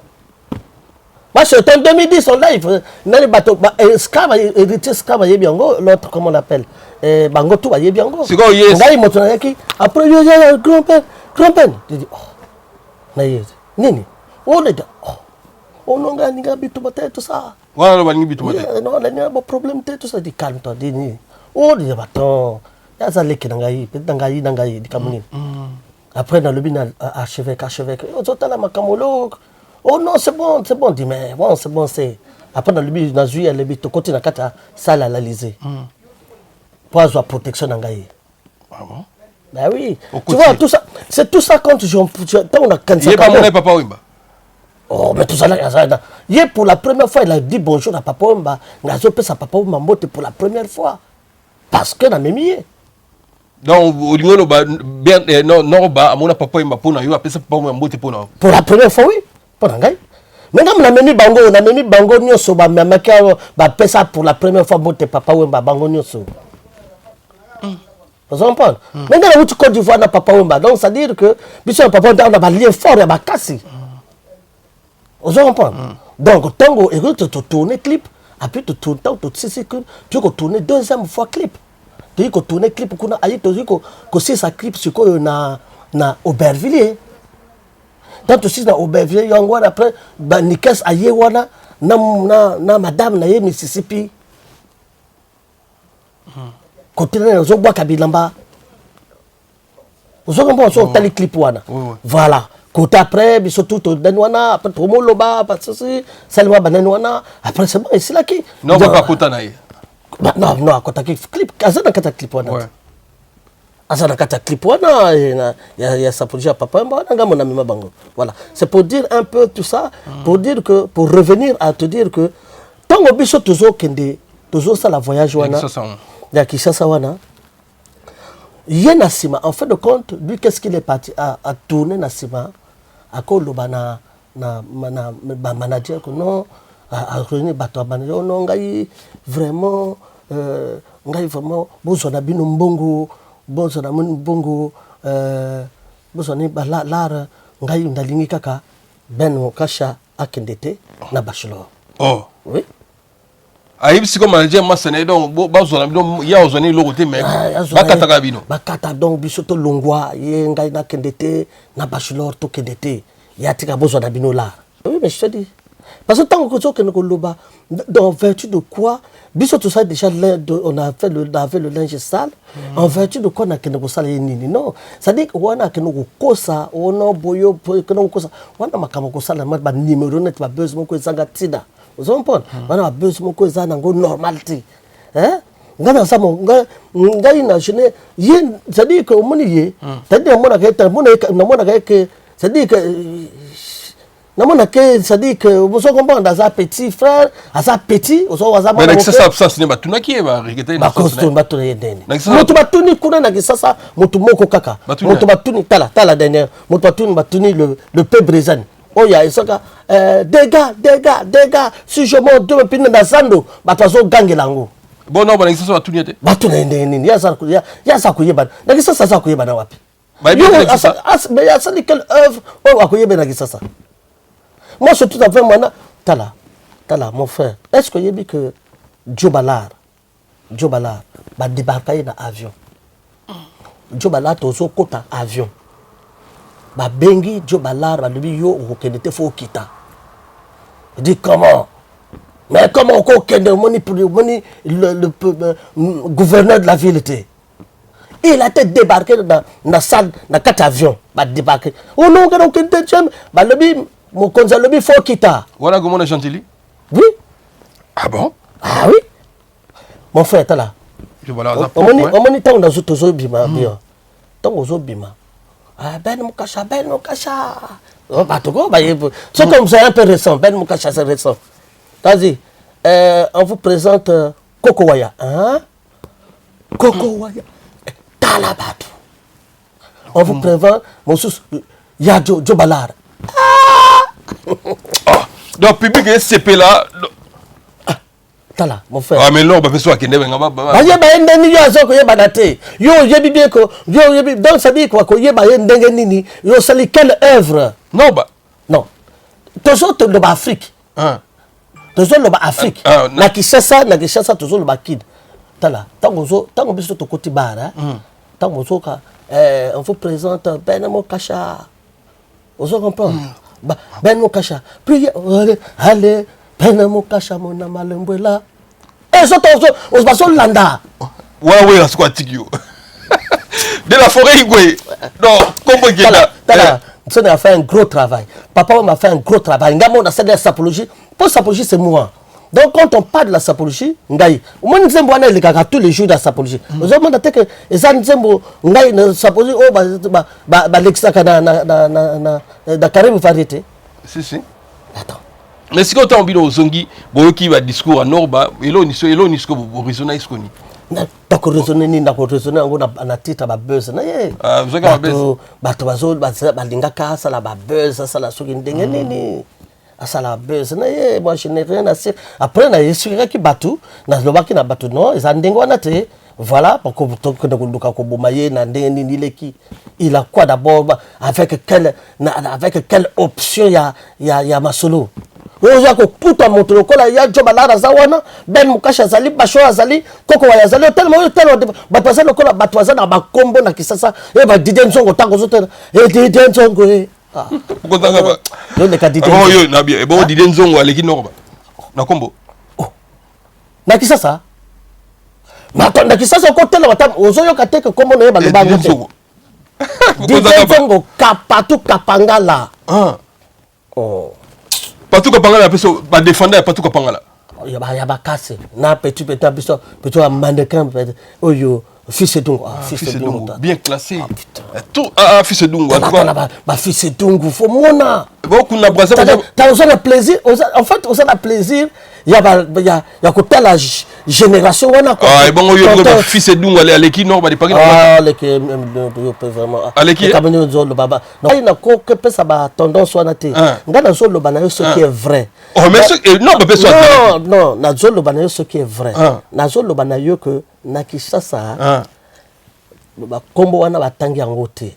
Speaker 1: Moi c'est en 2010 on live na les bateaux scam héritier scam yebi yango l'autre comment on appelle bango tout yebi yango.
Speaker 2: C'est quoi yes.
Speaker 1: Ngai moto na yaki après yo grand-père. Tu dis na yezi nini on a ninga bitu bata tout ça
Speaker 2: voilà ba ninga bitu bata
Speaker 1: non la ninga ba problème tout ça dit calme-toi dini on dit baton ya za leki ngai peut ngai dikamuni après dans le bin archevêque on tota la makamolo oh non c'est bon dit mais bon c'est après dans le bin na juillet le bitu côté na kata sala l'Alizé pour avoir protection ngai.
Speaker 2: Ah bon?
Speaker 1: Ben oui, tu vois, tout ça, c'est tout ça quand on a quand
Speaker 2: il est pas mon Papa Wemba.
Speaker 1: Oh, mais tout ça là, hier pour la première fois, il a dit bonjour à Papa Wemba. Il a dit sa Papa Wemba monte pour la première fois. Parce que n'a même eu.
Speaker 2: Donc, au niveau non, à mon Papa Wemba pour nous, après ça Papa Wemba monte pour nous.
Speaker 1: Pour la première fois, oui. Pour nous. Maintenant, on a même bango nyoso ba mamaka ba pesa pour la première fois monte Papa Wemba bango nyoso. Vous comprenez? Maintenant, où tu Côte d'Ivoire, Papa Wemba. Donc, ça veut dire que, puisque Papa Wemba a un lien fort, il a cassé. Vous comprenez? Donc, tant que tu tournes clip, après tu tournes, tu tournes deuxième fois clip. Tu tournes clip, tu as si ça clip, c'est quoi na Aubervilliers. Tant que si na Aubervilliers, après, Nikes Ayewana, na madame na Mississippi. Côté de bois kabilamba vous avez un tali clip wana voilà côté après surtout denwana après tout moloba parce que c'est le bananwana après c'est bon et c'est là qui
Speaker 2: non pas côté naïe
Speaker 1: non akotaki clip aza na kata clip wana aza na kata clip wana ya s'approcher à papa nga mon ami mabango. Voilà, c'est pour dire un peu tout ça, pour dire que pour revenir à te dire que tant que biso toujours kende toujours ça la voyage wana ya Kinshasa wana yé na sima en fait de compte lui qu'est-ce qu'il est parti à tourner na sima à koloba na manager que non à réunir bato manager non ngai vraiment bozona bino mbongo bozona mbongo bozona balara ngai ndalingi kaka Ben Mokasha akendete na bachelor.
Speaker 2: Oh
Speaker 1: oui.
Speaker 2: Aïe, si comme manager masane donc bazona bino ya ozoni lo côté mais bakata bino
Speaker 1: bakata donc bisoto longwa ye ngai na kendete na bachelor to kendete ya tika bozona bino là. Oui mais je te dis parce que tant que nous loba en vertu de quoi biso tout ça déjà on a fait le linge sale en vertu de quoi on a que nous sale nini non ça dit on a que nous kosa on a boyo que nous kosa on a makamo kosa la ba numéro net ba besoin ko zanga tida vous comprenez on a besoin ko zanga ngo normalité hein ngana ça mon ngai na jeune yen ça dit que moni ye ça dit mona que ça dit que namona que ça dit que vous comprenez dans un petit frère à sa petit au so waza
Speaker 2: mais ça ce n'est pas tout qui va requêter
Speaker 1: na costume ba to yendene moto batuni kuna na kisasa moto moko kaka moto batuni tala dernière moto batuni le peu brisane oya isoka dégâts si je monte deux pine na sando batazo gangelango
Speaker 2: bon non ba kisasa batuni
Speaker 1: yendene ya sa kuyeba na kisasa sa kuyeba na wapi mais ya ça quelle œuvre on akuyeba na kisasa. Moi, je suis tout à fait maintenant. Tala, mon frère. Est-ce que vous avez que Djobalar va débarquer dans l'avion? Djobalar, tu as un avion. Va bengi Djobalar, va lui dire que tu faut quitter. Il dit comment? Mais comment on peut le gouverneur de la ville était? Il a été débarqué dans la salle, dans 4 avions. Va débarquer. Oh non, il va le mon conzalobi faut quitter.
Speaker 2: Voilà comment on a gentil.
Speaker 1: Oui.
Speaker 2: Ah bon?
Speaker 1: Ah oui. Mon frère, t'as là.
Speaker 2: Je vois là.
Speaker 1: On m'a tant dans tout bima bien. Tant aux bima. Ah Ben Mokasha. Oh bah tout bah c'est comme ça un peu récent. Ben Mokasha c'est récent. Vas-y. On vous présente Coco Waya. Hein? Coco Waya. Talabatu. On vous présente mon sous Yadjo Djobalar.
Speaker 2: Ah, donc public est CP là.
Speaker 1: Tala, mon frère.
Speaker 2: Ah mais non, bah fait kende benga ba.
Speaker 1: Ba yeba ndeni yo azoko yeba daté. Yo yebi bien ko, yo yebi donc ça dit quoi ko yeba ndenge nini, yo sali quelle œuvre?
Speaker 2: Non bah.
Speaker 1: Non. Toujours le ba Afrique.
Speaker 2: Hein.
Speaker 1: Toujours le ba Afrique. Na Kinshasa toujours le ba kid. Tala, tango biso to koti bara. Tango zoka on vous présente Ben Mokasha. Vous comprenez? Ben Mokasha. Puis allez, Ben Mokasha mon amalembela. Et ça on se passe au landa.
Speaker 2: Ouais, la squatique yo. De la forêt igwe. Non, comment qu'il
Speaker 1: Tala, ça a fait un gros travail. Papa m'a fait un gros travail. Ngamo on a fait de la sapologie. Pour sapologie c'est moi. Donc quand on parle de la sapologie, ngai, moi nzembo ana le kaka tous les jours de la sapologie. Vous avez demandé que ça nzembo ngai na sapologie oh ba lexaka na carré variété.
Speaker 2: Si.
Speaker 1: Attends.
Speaker 2: Mais si quand on bino zongi, boyoki va discours à Norba, elo nisko bo raisonner iskoni.
Speaker 1: Na ko raisonner ni na ko raisonner ngo na titre ba buzz na ye.
Speaker 2: Ah, vous avez buzz.
Speaker 1: Bato bazo ba lingaka ça la ba buzz ça la soki ndenge nini. Ça la buzz na ye moi je n'ai rien à dire. Après na yesura ki batu na lobaki na batu non ils andengo na te. Voilà pourquoi que de luka ko bomaye na ndenge nini leki. Il a quoi d'abord avec quelle option ya masolo. Oza ko puta moto lokola ya Djobalar zawana Ben Mokasha zali basho azali Koko Waya zali tellement bapasa lokola batwaza na bakombo na Kinshasa e ba Didier Nzongo tango zotela e Didier Nzongo
Speaker 2: Kotanga ba
Speaker 1: yo le ka Didier
Speaker 2: yo na bien e bon Didier Nzongo aleki norba na kombo
Speaker 1: na Kinshasa na Kinshasa ko tela batam ozoyo kateke kombo na ba lobango Didier Nzongo kapatu kapangala
Speaker 2: oh Patou Kapangala, ba défendre Patou Kapangala.
Speaker 1: il y a pas casse na petit mannequin oyo fils Dungu
Speaker 2: fils Dungu bien classé tout fils Dungu
Speaker 1: ba fils Dungu faut mona
Speaker 2: beaucoup na brasa
Speaker 1: t'as besoin de plaisir en fait on a plaisir il y a côté la génération on a quoi
Speaker 2: et bon oyo fils Dungu aller qui non ba de pas
Speaker 1: les qui vraiment
Speaker 2: aller qui
Speaker 1: kameno zolo baba non il na ko que peut ça ba tendance wana te ngana zolo bana ce qui est vrai non na zolo bana ce qui est vrai na zolo bana yo que na Kinshasa ba kombo wana batangi yango te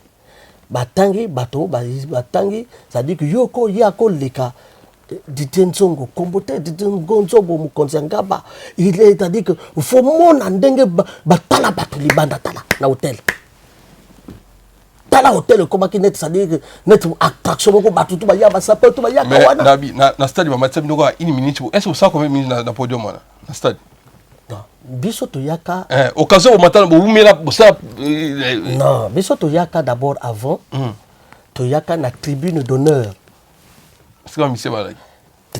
Speaker 1: batangi bato batangi ça dit que yoko yako leka Ditenzongo kombote Ditengonzobo mukonzangaba il est à dire que faut mona ndenge batala bato libanda tala na hôtel tala hôtel comme qui net ça dire que net attraction ko bato to ba ya ba sapeur to ba ya kawana
Speaker 2: na stade ba match bino ko 1 minute est-ce que ça combien minutes na podium na stade
Speaker 1: biso to yaka
Speaker 2: occasion au matin vous mera ça
Speaker 1: non biso to yaka d'abord avant to yaka na tribune d'honneur.
Speaker 2: C'est comme monsieur Malaki.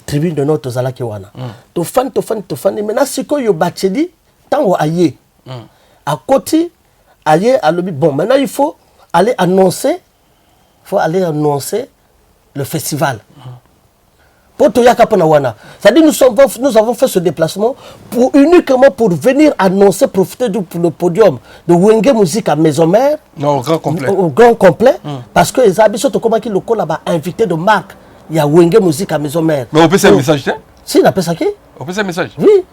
Speaker 1: Tribune de notre Zalaki wana. To fan. Maintenant, c'est quoi yo bacheli tango aye. À côté, aye à lobby. Bon, maintenant il faut aller annoncer. Le festival. Pour Toyaka Panawana. C'est-à-dire nous avons fait ce déplacement uniquement pour venir annoncer, profiter du podium de Wenge Musique à Maison Mère.
Speaker 2: Non, au
Speaker 1: grand complet. Parce que les habits sont comme qui le col là-bas invité de marque. Il y a Wenge Musique à Maison Mère.
Speaker 2: Mais on peut faire un message, tiens.
Speaker 1: Si, on appelle ça qui?
Speaker 2: On peut faire un message.
Speaker 1: Oui.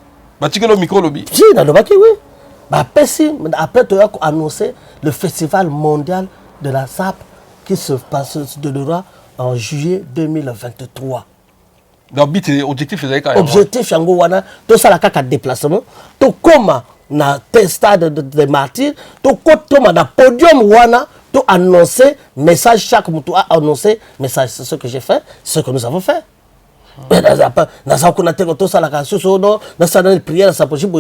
Speaker 2: Bah, tu as le micro lobby.
Speaker 1: Si, on a le baki, oui. Bah, après, tu as annoncé le Festival mondial de la SAP qui se déroulera en juillet 2023.
Speaker 2: Donc, objectif, c'est quand même.
Speaker 1: Objectif, yango wana, tout ça, la caca déplacement. Tout comme na stade de martyrs, tout comme na podium wana. Tout annoncer, message, chaque moutou a annoncé, message, c'est ce que j'ai fait, c'est ce que nous avons fait.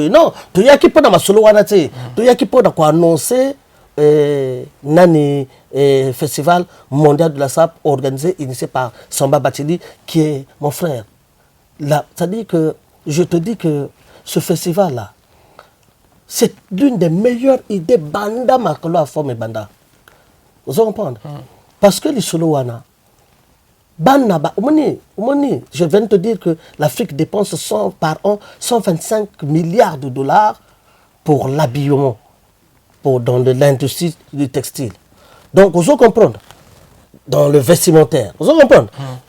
Speaker 1: Non, tu y a qui peut dans ma solo wanate, tu y a qui peut dans quoi annoncer nani festival mondial de la SAP organisé, initié par Samba Bacheli, qui est mon frère. Là, c'est-à-dire que je te dis que ce festival-là, c'est l'une des meilleures idées banda makolo à forme banda. Vous comprenez? Parce que les Solowana, je viens de te dire que l'Afrique dépense par an 125 milliards de dollars pour l'habillement, dans l'industrie du textile. Donc, vous comprenez? Dans le vestimentaire. Vous comprenez?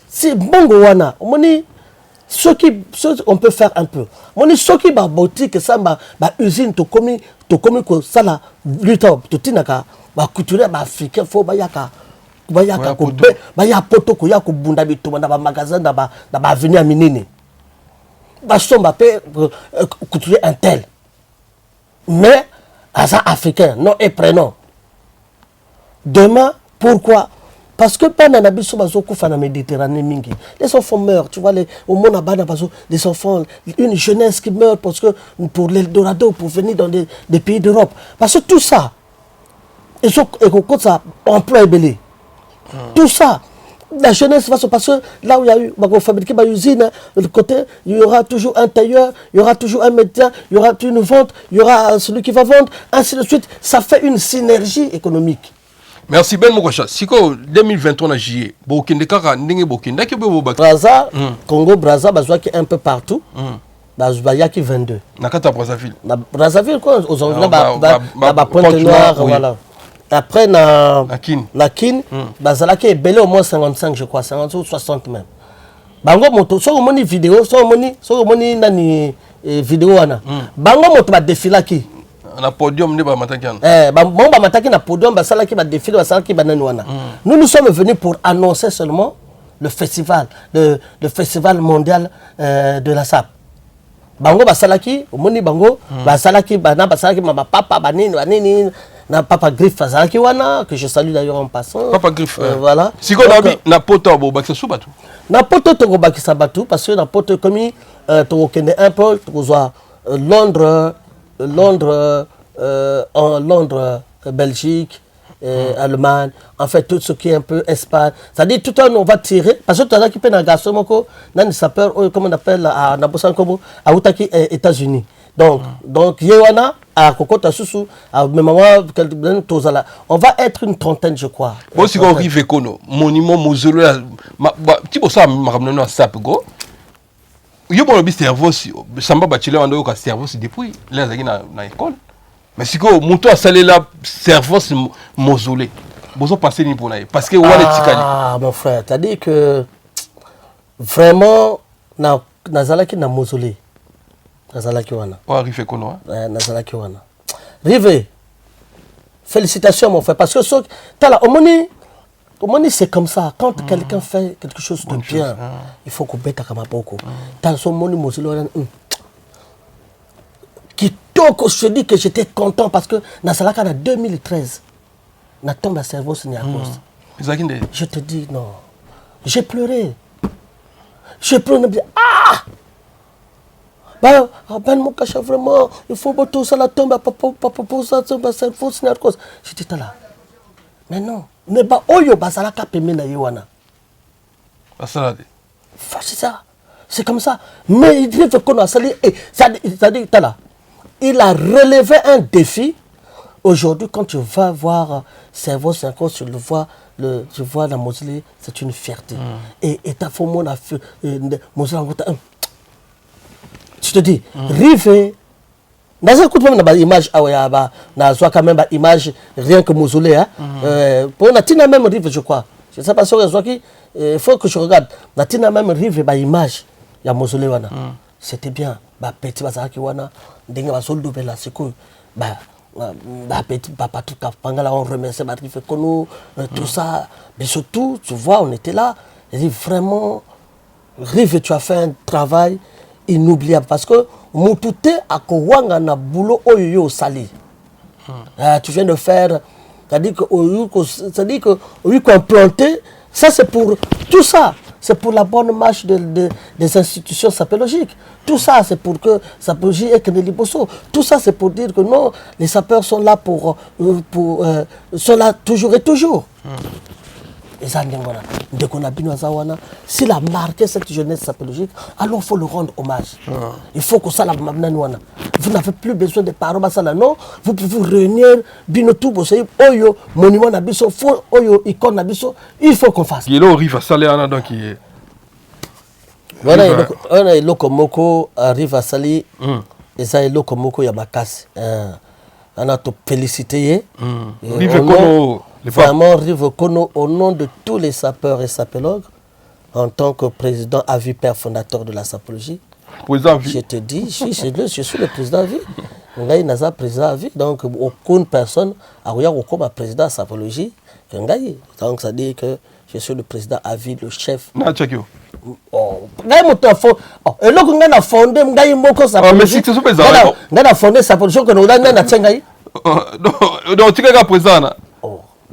Speaker 1: C'est Bongowana. On peut faire un peu. Ce qui est boutique, ça, usine, tu commis que ça, là, tu tinaka. Ba couture ba africain faut ba yaka ko ba ya poto ko ya ko bunda bituma na ba magasin na ba avenue minene ba somba pe couture un tel mais asa africain non et prénom demain pourquoi parce que pendant la biso bazo kufa na Méditerranée mingi les enfants meurent tu vois au monde abana bazo des enfants une jeunesse qui meurt parce que pour l'Eldorado pour venir dans des pays d'Europe parce que tout ça et ça emploi belé. Tout ça, la jeunesse va se passer là où il y a eu, on va fabriquer une usine, de côté, il y aura toujours un tailleur, il y aura toujours un médecin, il y aura une vente, il y aura celui qui va vendre, ainsi de suite. Ça fait une synergie économique.
Speaker 2: Merci Ben Mokocha. Si 2023 na juillet, Bokinde Kaka, Ndenge Bokinde, qui peut
Speaker 1: Brazza, Congo, Brazza, Bazwa qui est un peu partout. Bazwa qui 22.
Speaker 2: Nakata Brazzaville.
Speaker 1: Brazzaville, quoi, aux environs, Pointe-Noire, voilà. Après, la kin, Bazalaki est belé au moins 55, je crois, 50 ou 60 même. Bango moto, so moni vidéo, so moni nani vidéo wana. Bango moto ba défila ki.
Speaker 2: Na podium ne ba mataki ana.
Speaker 1: Bon ba mataki na podium ba salaki ba défilé ba salaki ba nani wana. Nous sommes venus pour annoncer seulement le festival mondial de la SAP. Bango ba salaki, moni bango ba salaki ma papa ba nini na Papa Griff Fazalaki wana que je salue d'ailleurs en passant.
Speaker 2: Papa Griff.
Speaker 1: Voilà.
Speaker 2: Si on a na poto bo bakisa subatu.
Speaker 1: Na poto to bakisa batu parce que na poto comme to kende un peu to zo Londres Belgique Allemagne, en fait tout ce qui est un peu Espagne. C'est-à-dire tout le temps on va tirer, parce que tout à l'heure qui peut dans garçon moko, dans les sapeurs, comment on appelle à Nabosan Kobo, à Outaki, États-Unis. Donc Yewana, à Kokota Soussou, à Memama, on va être une trentaine, je crois.
Speaker 2: Bon, si on arrive Kono, monument, mausolée, tu peux ça, ma ramener à Sapgo. Yo bon le cerveau si samba bachile ando ka cerveau si depuis là na école mais si ko muto a salé la cerveau si mausolée bozo passer ni pour na parce que wale tikali
Speaker 1: mon frère t'as dit que vraiment na zalaki na mausolée na zalaki wana
Speaker 2: o arrive kono
Speaker 1: na zalaki wana rive félicitations mon frère parce que so tala omoni c'est comme ça quand quelqu'un fait quelque chose de bien il faut qu'on bête comme beaucoup dans son moni mozilo qui toko je dis que j'étais content parce que dans salaka en 2013 na tombe à cerveau c'est à cause je te dis non j'ai pleuré ben mon cachet vraiment il faut que tout ça la tombe papa ça tombe à cerveau c'est à cause j'étais là mais non mais bah oyo bazalaka pembe na yewana c'est ça c'est comme ça mais il dit qu'on a sali et ça dit là il a relevé un défi aujourd'hui quand tu vas voir cerveau 50 tu vois la mausolée c'est une fierté et ta femme a fait mausolée tu te dis rive dans un coup de même image na soit quand même image rien que mausolée pour na tina même rive je crois je sais pas si on qui il faut que je regarde na tina même rive ba image ya mausolée wana c'était bien ba petit bazaki wana ndenge ba soldo bela siko ba petit papa tout pangala on remercie ba rive kono tout ça mais surtout tu vois on était là et dit vraiment rive tu as fait un travail inoubliable parce que Moutouté a kowanga na boulot oyo sali. Tu viens de faire, c'est-à-dire que implanter, ça c'est pour tout ça, c'est pour la bonne marche des institutions sapologiques. Tout ça c'est pour que sapologie et que Liboso. Tout ça c'est pour dire que non, les sapeurs sont là sont là toujours et toujours. S'il a marqué cette jeunesse sapologique, alors il faut le rendre hommage. Il faut que ça la mamnanouana. Vous n'avez plus besoin de paroles, non. Vous pouvez réunir Binotou, Oyo, Monument Nabiso, Oyo, Icône Nabiso. Il faut qu'on fasse.
Speaker 2: Il arrive à Salé, donc il est.
Speaker 1: Voilà, il Lokomoko arrive à Sali, et ça, il Lokomoko Yamakasi. On a tout félicité. Vraiment, Rive Kono, au nom de tous les sapeurs et sapologues, en tant que président à vie, père fondateur de la sapologie, je te dis, je suis le président à vie. Il n'a pas président à vie, donc aucune personne a comme président de la sapologie. Donc ça dit que je suis le président à vie, le chef. Mais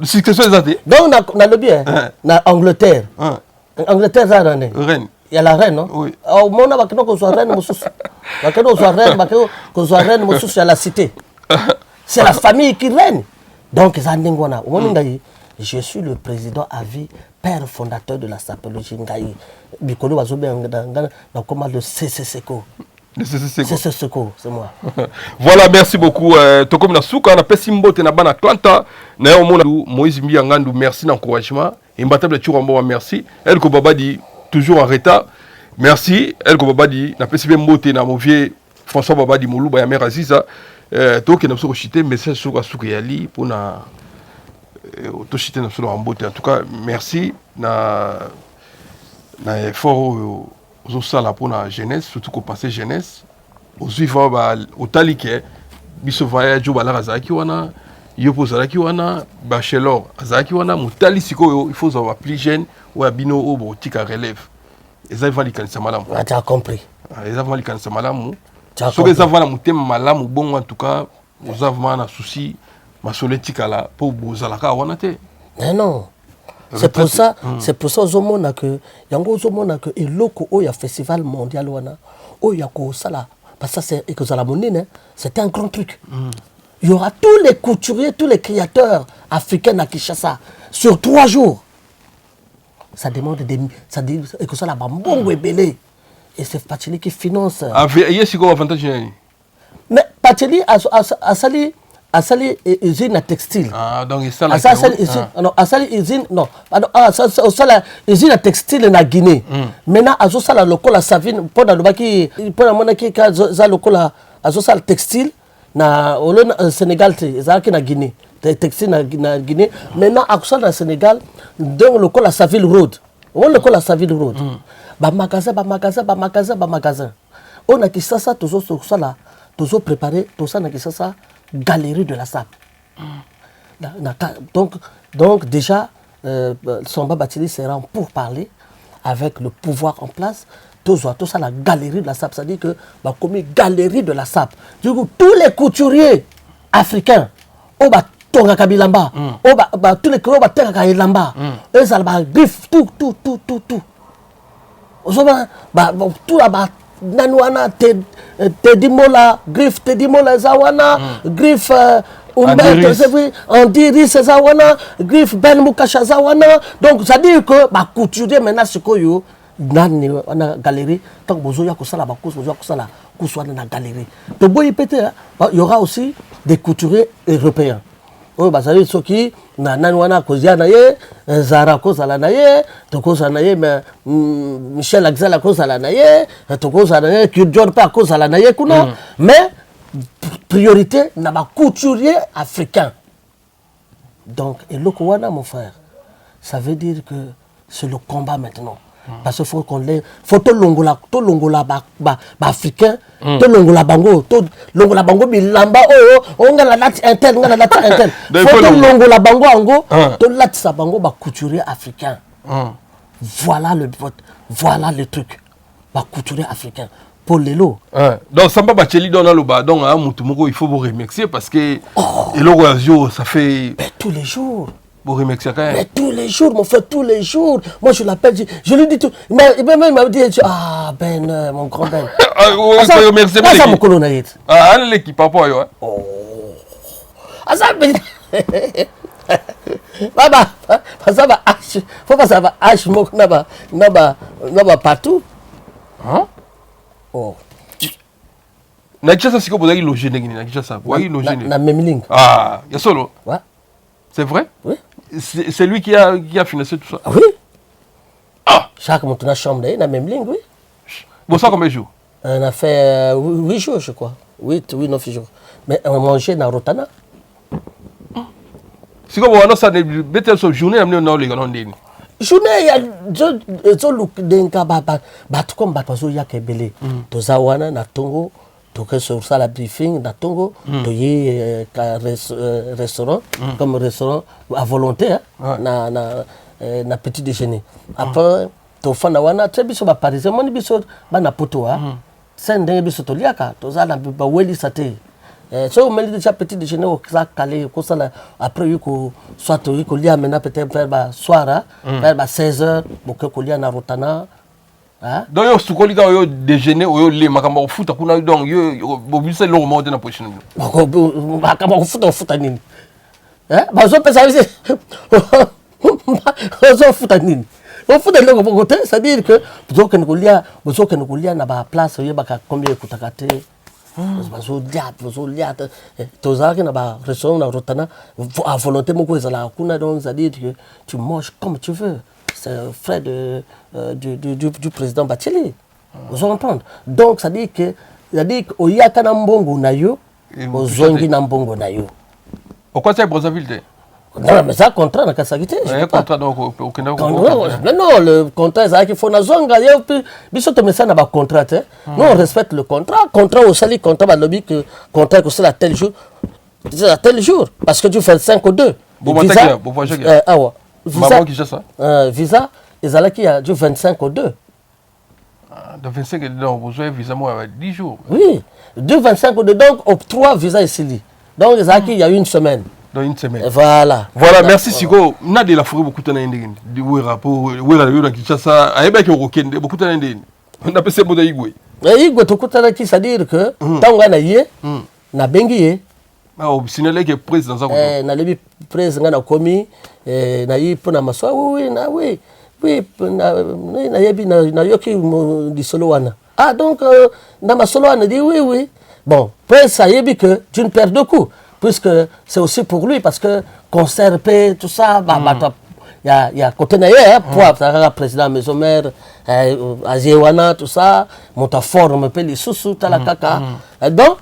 Speaker 1: si tu donc, on a le bien. En Angleterre. Angleterre, ça a reine. Il y a la reine, non? Oui. Au monde, on a soit reine, on soit reine, à la cité. C'est la famille qui règne. Donc, je suis le président à vie, père fondateur de la sapologie. Bikolo Wazobe, dans comment le CCCO. C'est moi.
Speaker 2: Voilà, merci beaucoup. Tokom na suka na pesimbo te na bana Atlanta. Na yo mona Moïse Mbiangandu, merci d'encouragement. Et Mbatable Churombo, merci. Elle ko babadi toujours en retard. Merci. Elle ko babadi na pesimbo mbote na movier François Babadi Moluba ya mère Aziza. Toke na soko chité message sur suka yali pour na to chité na solo mbote. En tout cas, merci na effort Zosala pour la jeunesse, surtout qu'au passé jeunesse, au suivant au talike, biso voyage au balara zaki wana, yopo zaki wana, bachelor zaki wana, mutali siko il faut avoir plus jeune ou abino au botika relève. Et ça va likanisa malamu.
Speaker 1: Tu as compris.
Speaker 2: Et ça va likanisa malamu. So que ça va la mutem malamu bon en tout cas, vous avez un souci ma soletika là pour bozalaka wana te.
Speaker 1: Non. C'est pour ça ozomona que yango ozomona que eloko oya festival mondial wana oya ko sala parce que c'est que la monnaie c'est un grand truc. il y aura tous les couturiers, tous les créateurs africains à Kinshasa sur 3 jours. Ça demande que ça la bambongo est belé. Et c'est Pateli qui finance.
Speaker 2: Il y a un avantage.
Speaker 1: Mais Pateli a sali usine textile.
Speaker 2: Ah, donc il sali
Speaker 1: usine non. Usine textile na Guinée. Maintenant azo sala lokola savine pour na lobaki pour na monaki ka za lokola azo sala textile na Sénégal ezaki na Guinée. Textile na Guinée. Maintenant akusala na Sénégal donc lokola Savile Road. On lokola Savile Road. Ba magasin. On a qui ça toujours sala toujours préparé tout ça na qui ça galerie de la SAP. Donc déjà, Samba Batili sera pour parler avec le pouvoir en place. Tout ça, la galerie de la SAP, ça dit que bah, comme galerie de la SAP. Du coup, tous les couturiers africains, Tonga Kabilamba, tous les couturiers Tonga Kabilamba, eux, ça va griffe tout. Tout là-bas. Nanwana Tedimola griffe Tedimola Zawana griffe Umberto Andiri Zawana griffe Ben Mukasha Zawana. Donc ça dit que bah couturier maintenant ce que yo nani na galerie tant que bozo ya ko sala ba bozo ya ko sala kuswana na galerie to boy pété il y aura aussi des couturiers européens. Oh bah ça veut dire ceux qui nanwana kozia na ye Zara kozala na ye to kozala na ye mais Michel Axel kozala na ye to kozala na ye Kidjor pa kozala na ye kuna mais priorité na ba couturier africain. Donc et lokowana mon frère ça veut dire que c'est le combat maintenant. Parce qu'il faut qu'on l'ait. Faut tout longola africain, tout longola bango bilamba on a la date interne, faut tout longola bango ango, tout la sa bango ba couturier africain. Voilà le truc. Ba couturier africain. Pour les lots.
Speaker 2: Donc Samba Bateli dans le bas, donc il faut vous remercier parce que et le ça fait
Speaker 1: tous les jours.
Speaker 2: Mais
Speaker 1: tous les jours, mon frère, tous les jours. Moi, je l'appelle, je lui dis tout. Il m'a dit, ah, Ben, mon grand Ben.
Speaker 2: Ça,
Speaker 1: mon colonel.
Speaker 2: Ah, l'équipe, papa, yo.
Speaker 1: Oh. Ah, ça, Ben. Baba, ça va, faut pas ça va, naba, partout.
Speaker 2: Hein?
Speaker 1: Oh.
Speaker 2: Na Kinshasa, c'est quoi vous avez logé, na Kinshasa? Vous avez logé.
Speaker 1: Na Memling.
Speaker 2: Ah, il y a solo.
Speaker 1: Ouais.
Speaker 2: C'est vrai?
Speaker 1: Oui.
Speaker 2: C'est lui qui a financé tout ça?
Speaker 1: Oui. Ah! Chaque mois, on a chambre, dans la même ligne, oui.
Speaker 2: Bon, ça combien de jours?
Speaker 1: On a fait 8 jours, je crois. 9 jours. Mais on mangeait dans Rotana.
Speaker 2: C'est comme on a ça, bête sur journée, on a les gars.
Speaker 1: Journée, il y a des look d'un comme Batazo Yakebele. Tozawana, na Tongo. Donc sur ça la briefing na Tongo, il y a un restaurant comme restaurant à volonté na petit déjeuner. Après to fana wana très biso ba parisien moni biso ba na poto c'est ndenge biso to liaka to za na ba weli sate. So on met déjà petit déjeuner au calé ko sala après yuko soit yuko lia mena peut-être faire ba soir vers ba 16h pour ko lia na Rotana.
Speaker 2: Donc yo sukoli ka yo déjeuner yo le makamba futa kuna donc yo bobisa lo mo de na position
Speaker 1: no makamba futa nini bazo pesa ici bazo futa nini on futa le ko côté ça veut dire que bazo ken ko lia na ba place yo baka combien kutakate bazo lia tozaki na ba restaurant na Rotana à volonté moko ezala kuna donc ça dit que tu manges comme tu veux. C'est le frère du président Batili. Vous entendez? Donc, ça dit que au Yakana Mbongo Nayo, au Zongi Nambongo Nayo.
Speaker 2: Pourquoi c'est Brazzaville?
Speaker 1: Non, mais ça, contrat, n'a qu'à s'agiter.
Speaker 2: Contrat, donc,
Speaker 1: mais non, le contrat, c'est qu'il faut na zonga. Biso te messa na ba contrat. Nous, on respecte le contrat. Contrat au sali, contrat, ba lobby que contrat que c'est à tel jour. C'est à tel jour. Parce que tu fais 5 ou 2.
Speaker 2: Visa.
Speaker 1: Visa, ils allaient qui a du 25 au 2.
Speaker 2: De 25 et donc vous avez visa moi 10 jours.
Speaker 1: Oui, de 25 au 2, donc au 3 visas ici. Donc ils allaient qui il y a une semaine.
Speaker 2: Dans une semaine.
Speaker 1: Voilà.
Speaker 2: Voilà, merci Sigo. Na de la forêt beaucoup de n'indien. Du rapport, la na Kinshasa, ayeba ki okende beaucoup de n'indien. On appelle ça moda igwe.
Speaker 1: Igwe to kutana ki c'est-à-dire que tanga na yé na bengi yé.
Speaker 2: au signalé que président ça
Speaker 1: na lebi président na komi na yi pona maswa oui na yebi na yoki di solo wana donc na masolo wana dit oui bon prince ça yebi que d'une paire de coups puisque c'est aussi pour lui parce que concert tout ça il y a côté naïe pour le président maison mère Aziewana tout ça monta forme pe les sous la kaka donc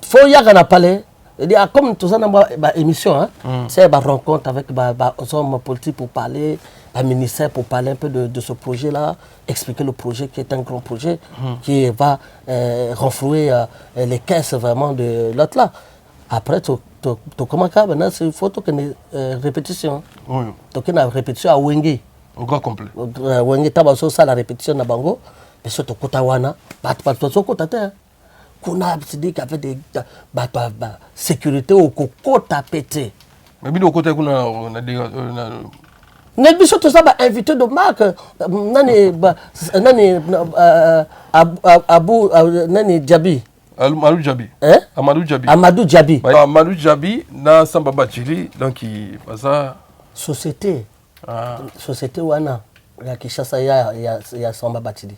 Speaker 1: faut y a parler comme tout ça dans ma émission c'est ma rencontre avec hommes politiques pour parler un ministère pour parler un peu de ce projet là expliquer le projet qui est un grand projet qui va renflouer les caisses vraiment de l'autre là après tu comment maintenant c'est photo que répétition donc une répétition à Wenge
Speaker 2: au grand complet
Speaker 1: Wenge tabaso ça la répétition na bango mais surtout kotawana bat so kotata kuna dit qu'avait des sécurité au kokota pété
Speaker 2: mais bien au côté kuna on a
Speaker 1: ne biso tout ça invité de marque nani Abu nani Djabi
Speaker 2: Amadou Djabi. Amadou Djabi.
Speaker 1: Amadou Djabi.
Speaker 2: Amadou Djabi na Samba Bachili donc il ça
Speaker 1: société. Société wana ya Kishasa ya Samba Bachili.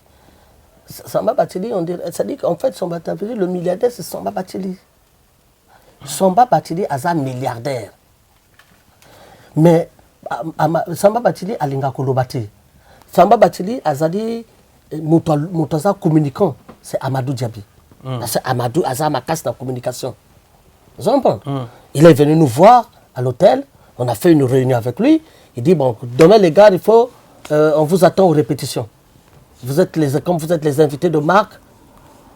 Speaker 1: Samba Bachili on dirait ça dit qu'en fait Samba Bachili le milliardaire c'est Samba Bachili. Samba Bachili asa milliardaire. Mais Samba Bachili alinga kolobati. Samba Bachili azali motoza communicant c'est Amadou Djabi. C'est Amadou Azama casse la communication. Vous comprenez? Il est venu nous voir à l'hôtel. On a fait une réunion avec lui. Il dit bon, demain les gars, il faut, on vous attend aux répétitions. Comme vous êtes les invités de marque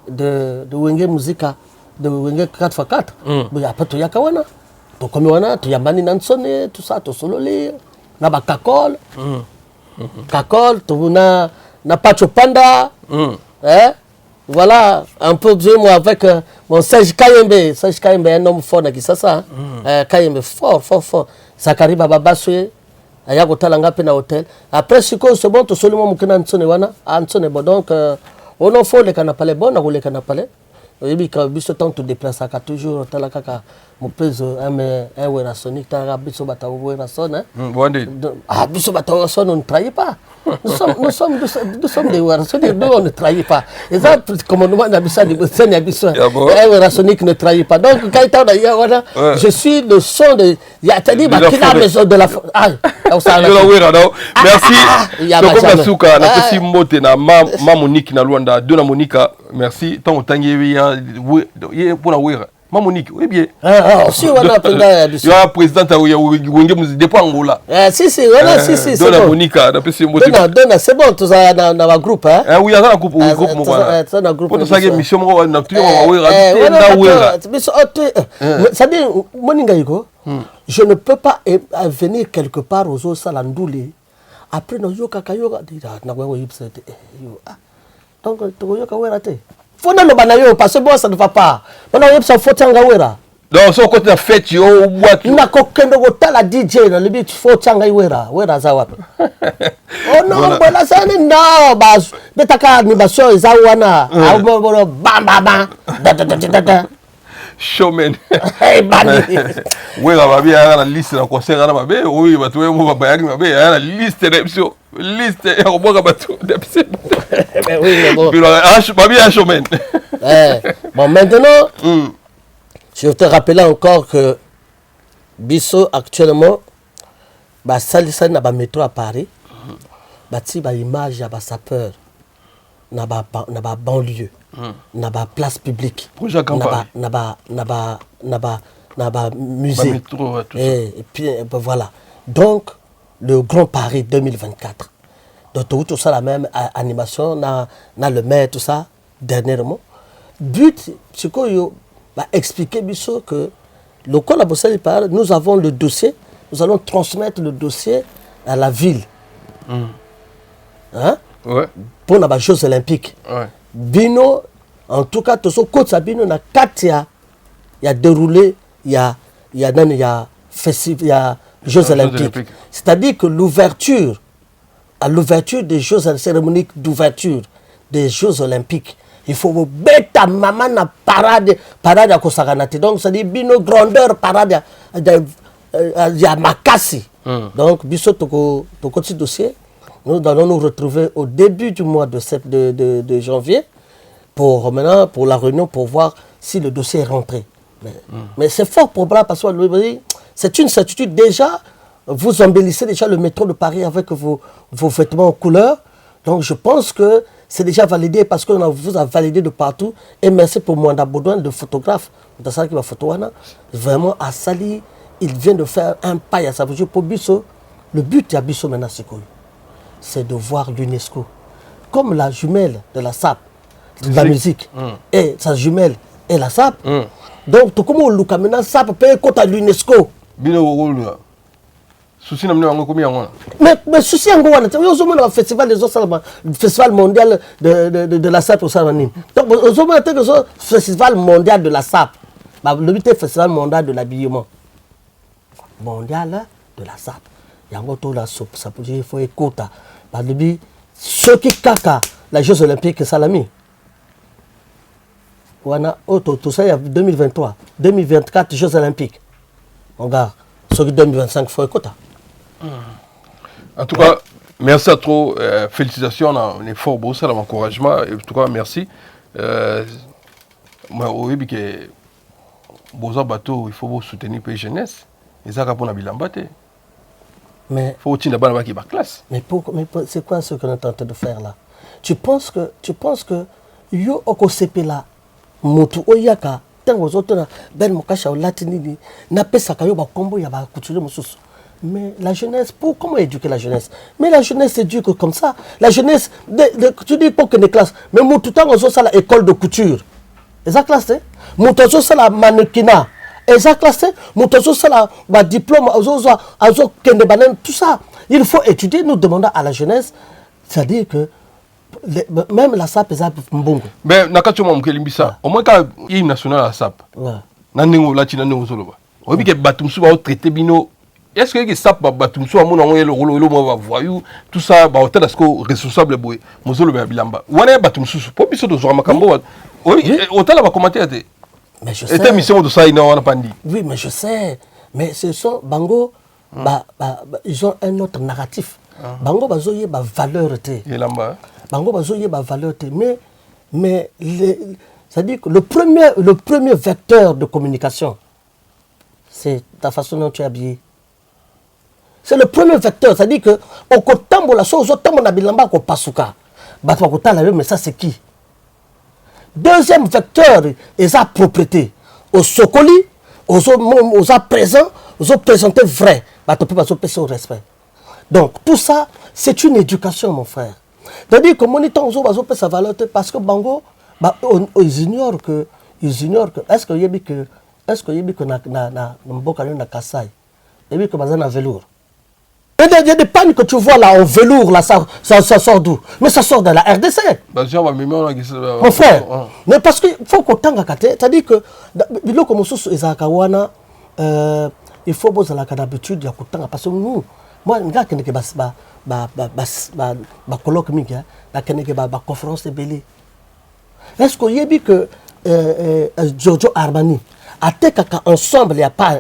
Speaker 1: de Wenge Musica, de Wenge 4x4. Mais après tu y a kawana. Donc comme wana, tu y a Mani Nansone, tout ça, tu solo lire. Na ba kakol. Kakol, tu na Pacho Panda. Voilà, un peu de moi avec mon Serge Kayembe. Serge Kayembe, un homme fort, qui ça. Kayembe, fort. Zakari Baba Baswe, Aya Gotalanga Pena Hotel. Après, c'est bon, tout seulement Mukina Ansone Wana, Ansone. Donc, on a fait les canapales, bon, on a les canapales. Et puis, quand il temps de déplacer, toujours, Talakaka, mon pèse, un Werasonic, Tarabiso Bata Werason. Biso Bata Werason, on ne trahit pas. Nous sommes des Werasonic, nous, on ne trahit pas. Et ça, comme on a dit ça, un Werasonic ne trahit pas. Donc, quand je suis le son de. Il y a dit, qui a besoin de la.
Speaker 2: Merci. Comme Souka, na pesi mbote na Monique na Luanda, Dona Monica, merci. Tant tangi pour la wera. Monique, oui bien.
Speaker 1: Si on a penda
Speaker 2: il y a président ya Wenge Musica depuis Angola.
Speaker 1: Si, voilà, si.
Speaker 2: Dona Monica, na pesi mbote.
Speaker 1: Dona, c'est bon, tout ça dans la groupe hein.
Speaker 2: Oui, il y a un groupe mon voilà.
Speaker 1: Ça dans groupe.
Speaker 2: Pour ça que mission mo na tu wera, wera.
Speaker 1: Ça dit Moninga yiko. Je ne peux pas venir quelque part aux autres salandoulé. Après nos yoka kayoga na wewe yipsete yo donc to yoka wera te. Fona no banayo parce que bon ça ne va pas. Bana yipsa fotanga wera.
Speaker 2: Donc so côté la fête yo boîte.
Speaker 1: Na kokendo gotala DJ na libi fotanga wera za wapi. Oh non, bona ça non bas betaka ni baso za wana. Bam. Da.
Speaker 2: Showman.
Speaker 1: Hey bani.
Speaker 2: Oui, va bien la liste de concert na mabe. Oui, ba tuwe mo ba yaki mabe, la liste d'émission. Liste ya ko boka batu d'émission.
Speaker 1: Mais oui, mais bon.
Speaker 2: Ba bien showman.
Speaker 1: Bon maintenant, je te rappelle encore que biso actuellement ba salisa na ba métro à Paris. Ba ti ba image ya ba sapeur na ba banlieue. Na ba place publique. Na ba musée. Et puis voilà. Donc le Grand Paris 2024. Donc tout ça la même animation na le maire tout ça dernièrement. But c'est quoi yo va expliquer biso que le col à Bossali parle, nous avons le dossier, nous allons transmettre le dossier à la ville. Hein?
Speaker 2: Ouais.
Speaker 1: Pour les Jeux olympiques.
Speaker 2: Ouais.
Speaker 1: Bino, en tout cas, tout ce côté Sabino na Katia, il y a déroulé, il y a Jeux olympiques. C'est-à-dire que l'ouverture des Jeux cérémoniques d'ouverture des Jeux olympiques, il faut beta maman na parade à Kosaganati. Donc, ça dit bino grandeur parade à Makassi. Donc, biso toko petit dossier. Nous allons nous retrouver au début du mois de janvier pour la réunion pour voir si le dossier est rentré. Mais c'est fort probable parce que c'est une certitude déjà. Vous embellissez déjà le métro de Paris avec vos vêtements en couleur. Donc je pense que c'est déjà validé parce que vous a validé de partout. Et merci pour Mwanda Baudouin, le photographe. Vraiment, à Sali, il vient de faire un pas à sa voiture pour Bisso. Le but à Bisso maintenant, c'est de voir l'UNESCO comme la jumelle de la SAP, de la musique, et sa jumelle est la SAP. Donc, tout comme le Lukamena SAP paye compte à l'UNESCO.
Speaker 2: Souci n'a pas combien.
Speaker 1: Mais souci en Gouana, il y a un festival des Ossalama, le festival mondial de la SAP au Salamanim. Donc, il y a un festival mondial de la SAP. Le but est le festival mondial de l'habillement. Mondial de la SAP. Il y a un autre là, ça peut dire, il faut écouter. Le but, ceux qui caca, les Jeux Olympiques, Salami. Tout ça, il y a 2023, 2024, Jeux Olympiques. Regarde, ceux qui 2025, il faut écouter.
Speaker 2: En tout cas, merci à trop. Félicitations, on est fort beau, ça, l'encouragement. En tout cas, merci. Moi, oui, que Boza Bateau, il faut soutenir la jeunesse. Et ça, pour la bilambate.
Speaker 1: Mais
Speaker 2: il faut tenir la classe.
Speaker 1: Mais c'est quoi ce qu'on est en train de faire là? Tu penses que yo okosepe là, motu oyaka, tant aux autres, ben mokasha ou latini, n'a pas ça kayo ba combo ya ba couture mususu. Mais la jeunesse, comment éduquer la jeunesse? Mais la jeunesse éduque comme ça. La jeunesse, tu dis pas que les classes, mais moi tout le temps, on a la école de couture. Et ça classe, moi tout le temps, la mannequinat. Et ça classe, moi tout le temps, la diplôme, tout ça. Il faut étudier, nous demandons à la jeunesse, c'est-à-dire que même la SAP est un bon.
Speaker 2: Mais, Nakacho Mamkelimbisa, au moins quand il y a une nationale à la SAP, Nanengo, Latina, Nengo Soloba. On dit que Batumsu va traiter Bino. Est-ce que ça va battre tout ça, le rôle voyou, tout ça, bah hôtel est-ce que responsable boy, mozolo bilamba. Ou on est battu sous, pour biso de Zoramakamba. Oui, hôtel va commenter.
Speaker 1: Mais je sais.
Speaker 2: Et mission de ça, il n'a pas dit.
Speaker 1: Oui, mais je sais. Mais ce sont Bango, ils ont un autre narratif. Bango bazoye ba valeur té. Bango bazoye ba valeur té. Mais c'est-à-dire que le premier vecteur de communication, c'est ta façon dont tu es habillé. C'est le premier vecteur, c'est-à-dire que au kotambo la chose, au tambo na bilamba ko pasuka. Batwa ko tala mais ça c'est qui? Deuxième vecteur, est sa propriété. Au sokoli, aux présents, aux présentés vrai. Batwa pas au respect. Donc tout ça, c'est une éducation mon frère. C'est-à-dire que moniteur aux sa valeur parce que bango ils ignorent que est-ce que yebi que na mboka na Kasai. Yebi que bazana velours. Il y a des pannes que tu vois là en velours, là, ça sort d'où? Mais ça sort de la RDC. Mon frère, mais parce qu'il faut qu'on t'en gâte. C'est-à-dire que, il faut que vous ayez l'habitude de faire parce que nous, moi, je suis un colloque, une conférence de Bélé. Est-ce qu'il y a dit que Giorgio Armani a été ensemble,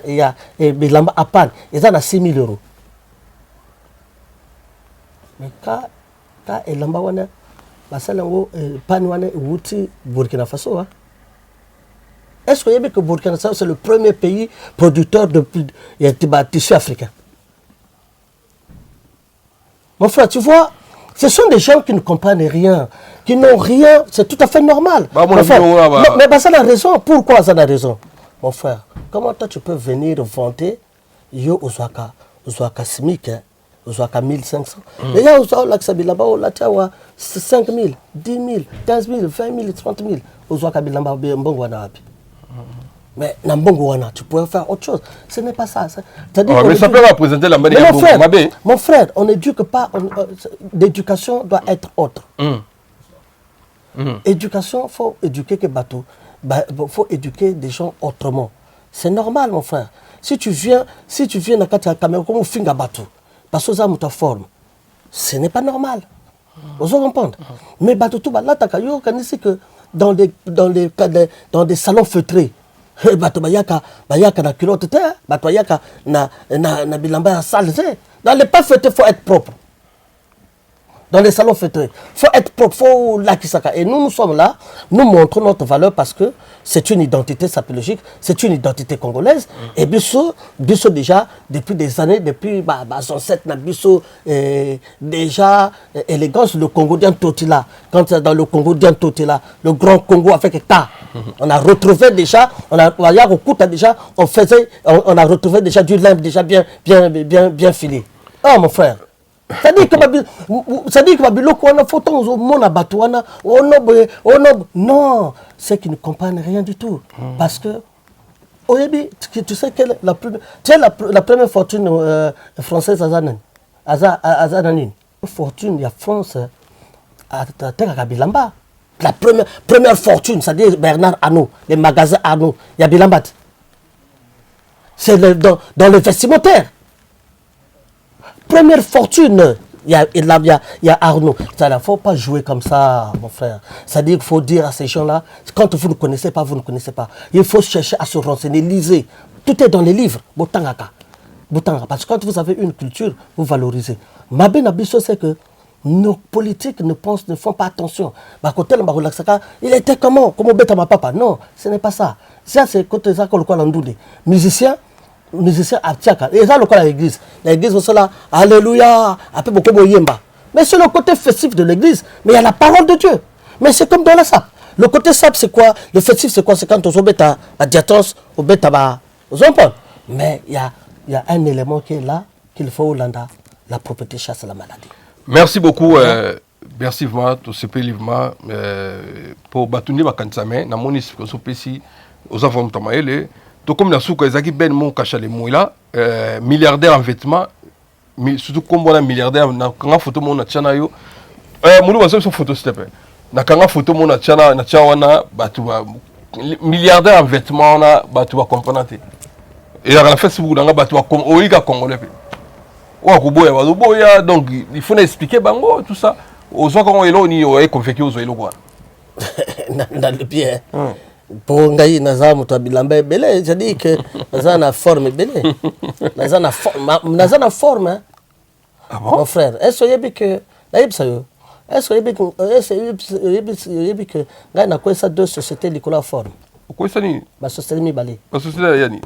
Speaker 1: il y a Bilamba à Pan, ils ont 6 000 euros. Mais quand elamba wana basalango pani wana wuti Burkina Faso est-ce que vous savez que Burkina Faso c'est le premier pays producteur de tissu africain? Mon frère, tu vois, ce sont des gens qui ne comprennent rien, qui n'ont rien, c'est tout à fait normal. Mon frère, mais ça a raison. Pourquoi ça a raison? Mon frère, comment toi tu peux venir vanter yo Osaka Simic Aux 1500. Et là, on a 5 000, 10 000, 15 000, 20 000, 30 000. Mais tu pourrais faire autre chose. Ce n'est pas ça.
Speaker 2: Mais ça peut représenter la manière
Speaker 1: de mon frère, on n'éduque pas. L'éducation doit être autre. Éducation, il faut éduquer que bateau. Il faut éduquer des gens autrement. C'est normal, mon frère. Si tu viens dans la caméra, comme on finit à bateau. Parce que ça ta forme, ce n'est pas normal. Vous comprenez? Mais là, tu as que dans des salons feutrés. Bato bayaka na culotte te, bato bayaka na bilamba ya sale te. Dans les pas feutrés, faut être propre. Dans les salons feutrés, faut être propre, faut lakisaka. Et nous sommes là, nous montrons notre valeur parce que c'est une identité sapologique, c'est une identité congolaise. Et Bisso déjà, depuis des années, depuis son set na Bisso, déjà, élégance, le Congo d'Antotila. Quand c'est dans le Congo d'Antotila, le grand Congo avec État, on a retrouvé déjà, on a retrouvé déjà du lin déjà bien filé. Oh mon frère. C'est-à-dire que Babiloko a photo mon abatouana, non, c'est qu'ils ne comprennent rien du tout. Parce que, tu sais quelle est la première fortune française à Zananine. Fortune, il y a France à Bilamba. La première fortune, c'est-à-dire Bernard Arnault, les magasins Arnault, il y a Bilambat. C'est dans le vestimentaire. Première fortune, il y a Arnaud. Il ne faut pas jouer comme ça, mon frère. C'est-à-dire qu'il faut dire à ces gens-là, quand vous ne connaissez pas, vous ne connaissez pas. Il faut chercher à se renseigner, lisez. Tout est dans les livres. Parce que quand vous avez une culture, vous valorisez. Ma ben abisso, c'est que nos politiques ne font pas attention. Il était comment? Comme bête ma papa? Non, ce n'est pas ça. Ça, c'est côté ça qu'on le dit. Musicien à Tiaka. Et ça, le cas de l'église. L'église, c'est là, alléluia, après beaucoup de yemba. Mais c'est le côté festif de l'église. Mais il y a la parole de Dieu. Mais c'est comme dans la SAP. Le côté SAP, c'est quoi? Le festif, c'est quoi? C'est quand on se met à diatos, on met à zompon. Mais il y a un élément qui est là, qu'il faut Hollanda. La propriété chasse la maladie.
Speaker 2: Merci beaucoup. Merci vraiment, tout ce pays pour Batouni Bakansame, na monis Sopesi, aux enfants Tamaele. Tout comme la souka, ils ont ben mon caché les mouilla, milliardaire en vêtements, mais surtout comme on a milliardaire, quand on photo mon achana yo, mon va sur photo s'il te plaît. Na quand on photo mon achana, na chawana, batuwa milliardaire en vêtements, on a batuwa comprendre. Et la Facebook, on a batuwa comme oiga congolais. Ouah kuboya, waduboya, donc il faut expliquer bango tout ça. Aux gens quand on est là, on est convaincu aux gens quoi.
Speaker 1: Dans le pied. Pour ngai naza muto bilamba belé, je dis que naza na forme belé. Naza na forme hein.
Speaker 2: Ah bon?
Speaker 1: Mon frère, est-ce que ngai na kwesa deux sociétés likola forme.
Speaker 2: Quoi ça ni?
Speaker 1: Ba société mi balé.
Speaker 2: Ba société yani.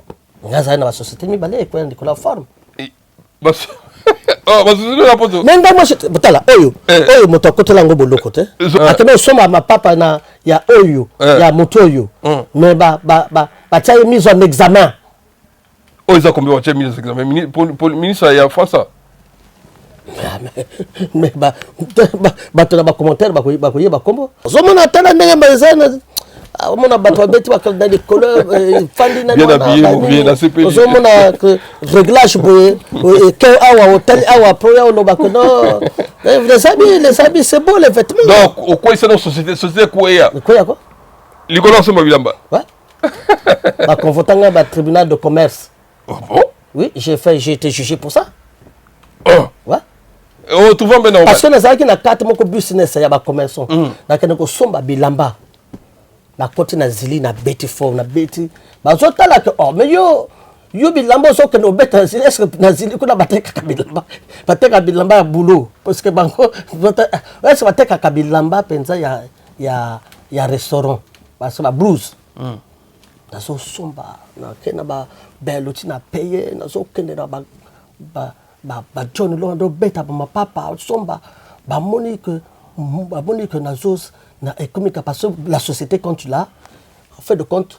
Speaker 1: Naza na ba société mi balé quoi likola forme.
Speaker 2: Ba oh, ba société la poto.
Speaker 1: Mais ngai moi je botala oyo moto kotela ngo boloko te. Ateme soma ma papa na ya oyo ya moto oyo. Mais ba tia mise en examen.
Speaker 2: Oh, ils ont combien de mise en examen pour le ministre ya France ça.
Speaker 1: Mais ba tu na ba commentaire ba koye ba kombo. Zomona tala ndenge bazana. On a battu des couleurs,
Speaker 2: bien habillé, bien dans ces pays.
Speaker 1: On a réglage pour hôtel, les habits, c'est beau, les vêtements.
Speaker 2: Donc, au quoi c'est notre société quoi?
Speaker 1: Quoi?
Speaker 2: Les colons sont mobiles en bas.
Speaker 1: Ouais. Ma convoquant un tribunal de commerce.
Speaker 2: Oh bon?
Speaker 1: Oui, j'ai été jugé pour ça.
Speaker 2: Oh.
Speaker 1: Ouais.
Speaker 2: Oh, tout va maintenant.
Speaker 1: Parce que les gens qui n'ont pas de business, il y a des commerçants. Ils ont bilamba. La côté na zili na beti fort na beti bazota la que oh mais yo bilamba so que no beta est-ce que na zili kuna bateka bilamba ya boulot parce que bango est-ce bateka bilamba penza ya restaurant parce que ba blues na so somba na kena ba beloti na payer na so kende na ba John Londo beta ba papa somba ba monique na zos na économique parce que la société quand tu l'as en fait de compte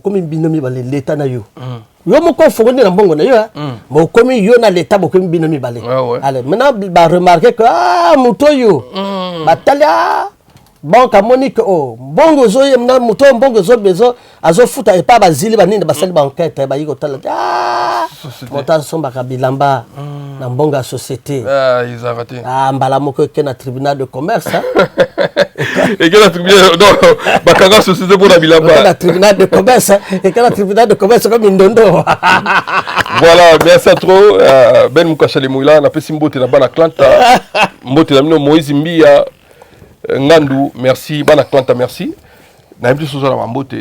Speaker 1: comme binomi balé l'état na yo yo mo ko fourni na bongo na yo mo comme yo na l'état bo comme binomi balé allez maintenant ba remarquer que muto yo batalia bon ka monique oh bongo zo yem na muto bongo zo bezo azo futa et pas bazili ba nini ba sali ba enquête ba yiko tala mota somba ka bilamba na mbonga société
Speaker 2: ils ont raté
Speaker 1: mbala moko ke na tribunal de commerce
Speaker 2: et que la tribunal non bakanga société pour la bilamba
Speaker 1: na tribunal de commerce et que la tribunal de commerce comme Ndondo.
Speaker 2: Voilà, merci à trop ben mukashale moila na pesi mbote na bana Atlanta mbote na mino Moïse Mbia Ngandu merci bana Atlanta merci na plus sur la mambote.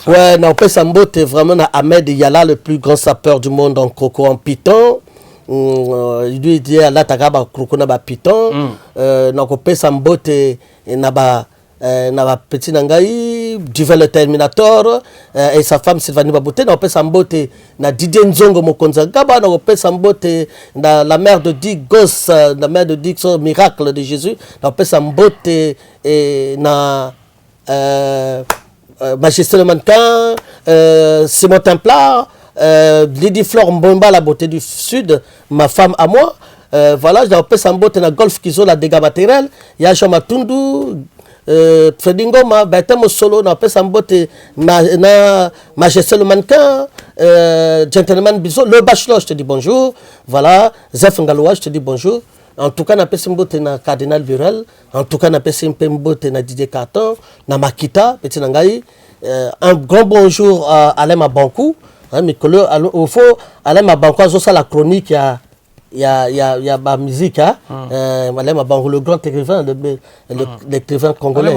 Speaker 1: Ouais, non, Pessambote, vraiment, Ahmed Yala, le plus grand sapeur du monde en croco en python. Il lui dit à la Tagaba croco na python. Donc, Pessambote, na petit nangai, Duvel le Terminator, et sa femme Sylvanie Baboute. Donc, Pessambote, na Didier Nzongo Mokonza Gaba, donc, Pessambote, na la mère de Digos, la mère de Digos, miracle de Jésus. Donc, Pessambote, et na. Majesté le mannequin, Simon Templar, Lydie Flore Mbomba, la beauté du Sud, ma femme à moi. Voilà, j'ai appelé Sambote dans Golf Kizo, la dégâts matériels. Il y a Jean Matundu, Fredingo, Bertamo Solo, dans appelé Sambote, Majesté le mannequin, Gentleman Biso, le bachelor, je te dis bonjour. Voilà, Zef Ngaloua, je te dis bonjour. En tout cas, na pesi mbote na Cardinal Burel, en tout cas, na pesi mbote na Didier Carton, na Makita, petit nangai. Un grand bonjour à Alain Mabankou. Au fond, Alain Mabankou a ça la chronique, il y a ma musique, hein. Alain Mabankou, le grand écrivain, l'écrivain congolais.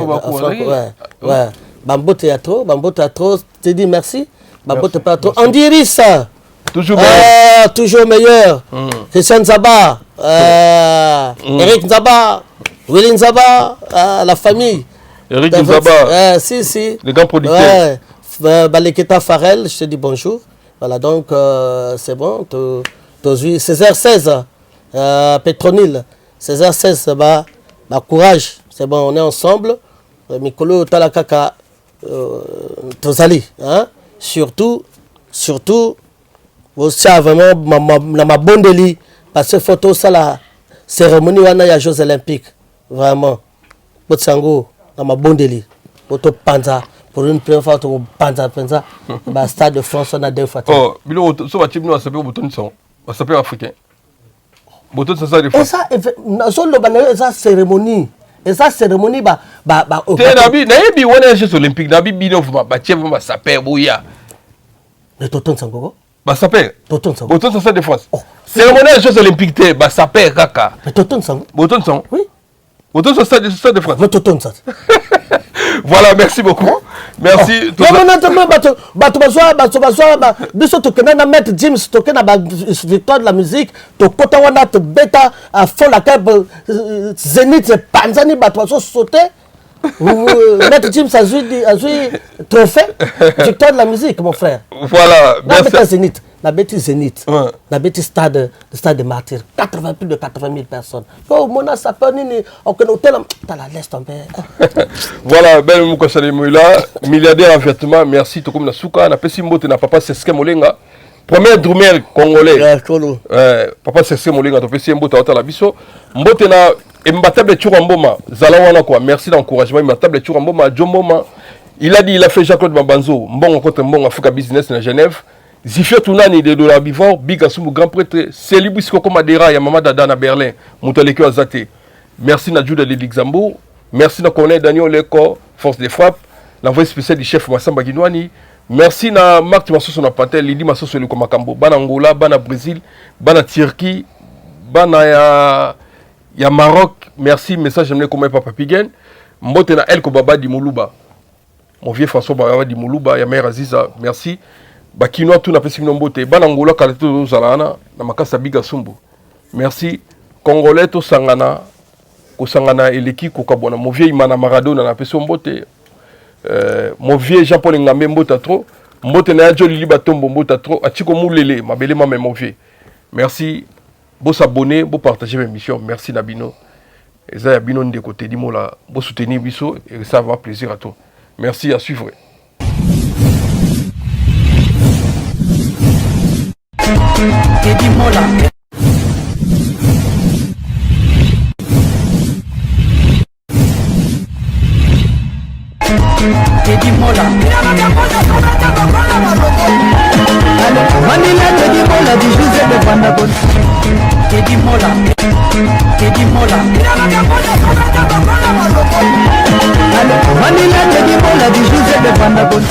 Speaker 1: Ouais. Bambo Théâtre, te dis merci. Bambo Théâtre, Andy Iris.
Speaker 2: Toujours meilleur.
Speaker 1: Toujours meilleur. Christian Nzaba, Eric Nzaba, Willy Nzaba, la famille.
Speaker 2: Eric Nzaba.
Speaker 1: Si.
Speaker 2: Le grand producteur.
Speaker 1: Baleketa Farel, je te dis bonjour. Voilà, donc c'est bon. Césaire 16, Petronil. Césaire 16, courage. C'est bon, on est ensemble. Mikolo Talakaka, Tozali. Surtout. Aussi vraiment ma bonne délit parce que photo ça la cérémonie wana ya Jeux olympiques vraiment Botsango na ma bonne délit photo panza pour une première fois to panza ba stade de France on a deux fois.
Speaker 2: Oh bilo so ba type no s'appelle bouton son ça s'appelle africain bouton ça de France.
Speaker 1: Et ça so lo ba ça cérémonie ba
Speaker 2: te nabi na yebi wana Jeux olympiques nabi bino ba type ba s'appelle boya
Speaker 1: le toton sango.
Speaker 2: Bah ça perd.
Speaker 1: Toton sang.
Speaker 2: Boton ça de France. Cérémonie des Jeux olympiques te bah ça perd kaka.
Speaker 1: Mais toton sang.
Speaker 2: Boton sang.
Speaker 1: Oui.
Speaker 2: Boton ça de France.
Speaker 1: Mais toton sang.
Speaker 2: Voilà, merci beaucoup. Merci.
Speaker 1: Biso tokena na Maître James tokena ba victoire de la musique to kota wana to beta à fond la cap Zénith Panzani bato so sauter. Maître James a joué trophée victoire de la musique mon frère.
Speaker 2: Voilà,
Speaker 1: merci. La bêtise Zénith, la bêtise stade de martyr, plus de 80 000 personnes. Oh, mon sapeur, on connaît t'as la laisse tomber.
Speaker 2: Voilà, ben Mouka Salimouila, milliardaire en vêtements, merci, tout comme la souka, na pesimbo na papa Seske Molenga, premier drummer congolais. Papa Seske Molenga, to pesimbo ta la biso, mbote na imbatable Churamboma, Zalawana quoi, merci d'encouragement, imbatable Churamboma, Djomoma. Il a dit, il a fait Jacques-Claude Mabanzo, bon contre bon Africa Business na Genève. Zifia Tounani de Dollar Bivor, Big Assumu, grand prêtre, Célibus Kokomadera, Yamama Dada na Berlin, Moutaleke Azate. Merci Nadjou de Luxembourg, merci na Colonel Daniel Leko, Force des Frappes, l'envoyé spécial du chef Massamba Guinouani. Merci na Marc Timassoso na Pantel, Lidi Massoso le Komakambo, Bana Angola, Bana Brésil, Bana Turquie, Bana ya Maroc. Merci, message j'aime comme Papa Pigen. Mbote na El Kobaba di Moulouba. Mon vieux François Baba di Moulouba, ya Mère Aziza, merci. Bakino tout na pesi mbote banangola kaleto zalana na makasa biga sumbu. Merci Congolais to sangana ko sangana eleki ko kabona mon vieux Imana Maradona na pesi mbote mon vieux Jean-Paul Ngambe mbota trop mbote na joli libatombo mbota trop atiko mulele mabele ma mon vieux. Merci beau s'abonner, beau partager mes émissions. Merci Nabino. Eza ya bino ndeko te dimola beau soutenir biso et ça va plaisir à toi. Merci à suivre.
Speaker 4: Teddy Mola. Teddy Mola. Manila Teddy Mola du José de Vandabon. Teddy Mola. Teddy Mola. Manila Teddy Mola du José de Vandabon.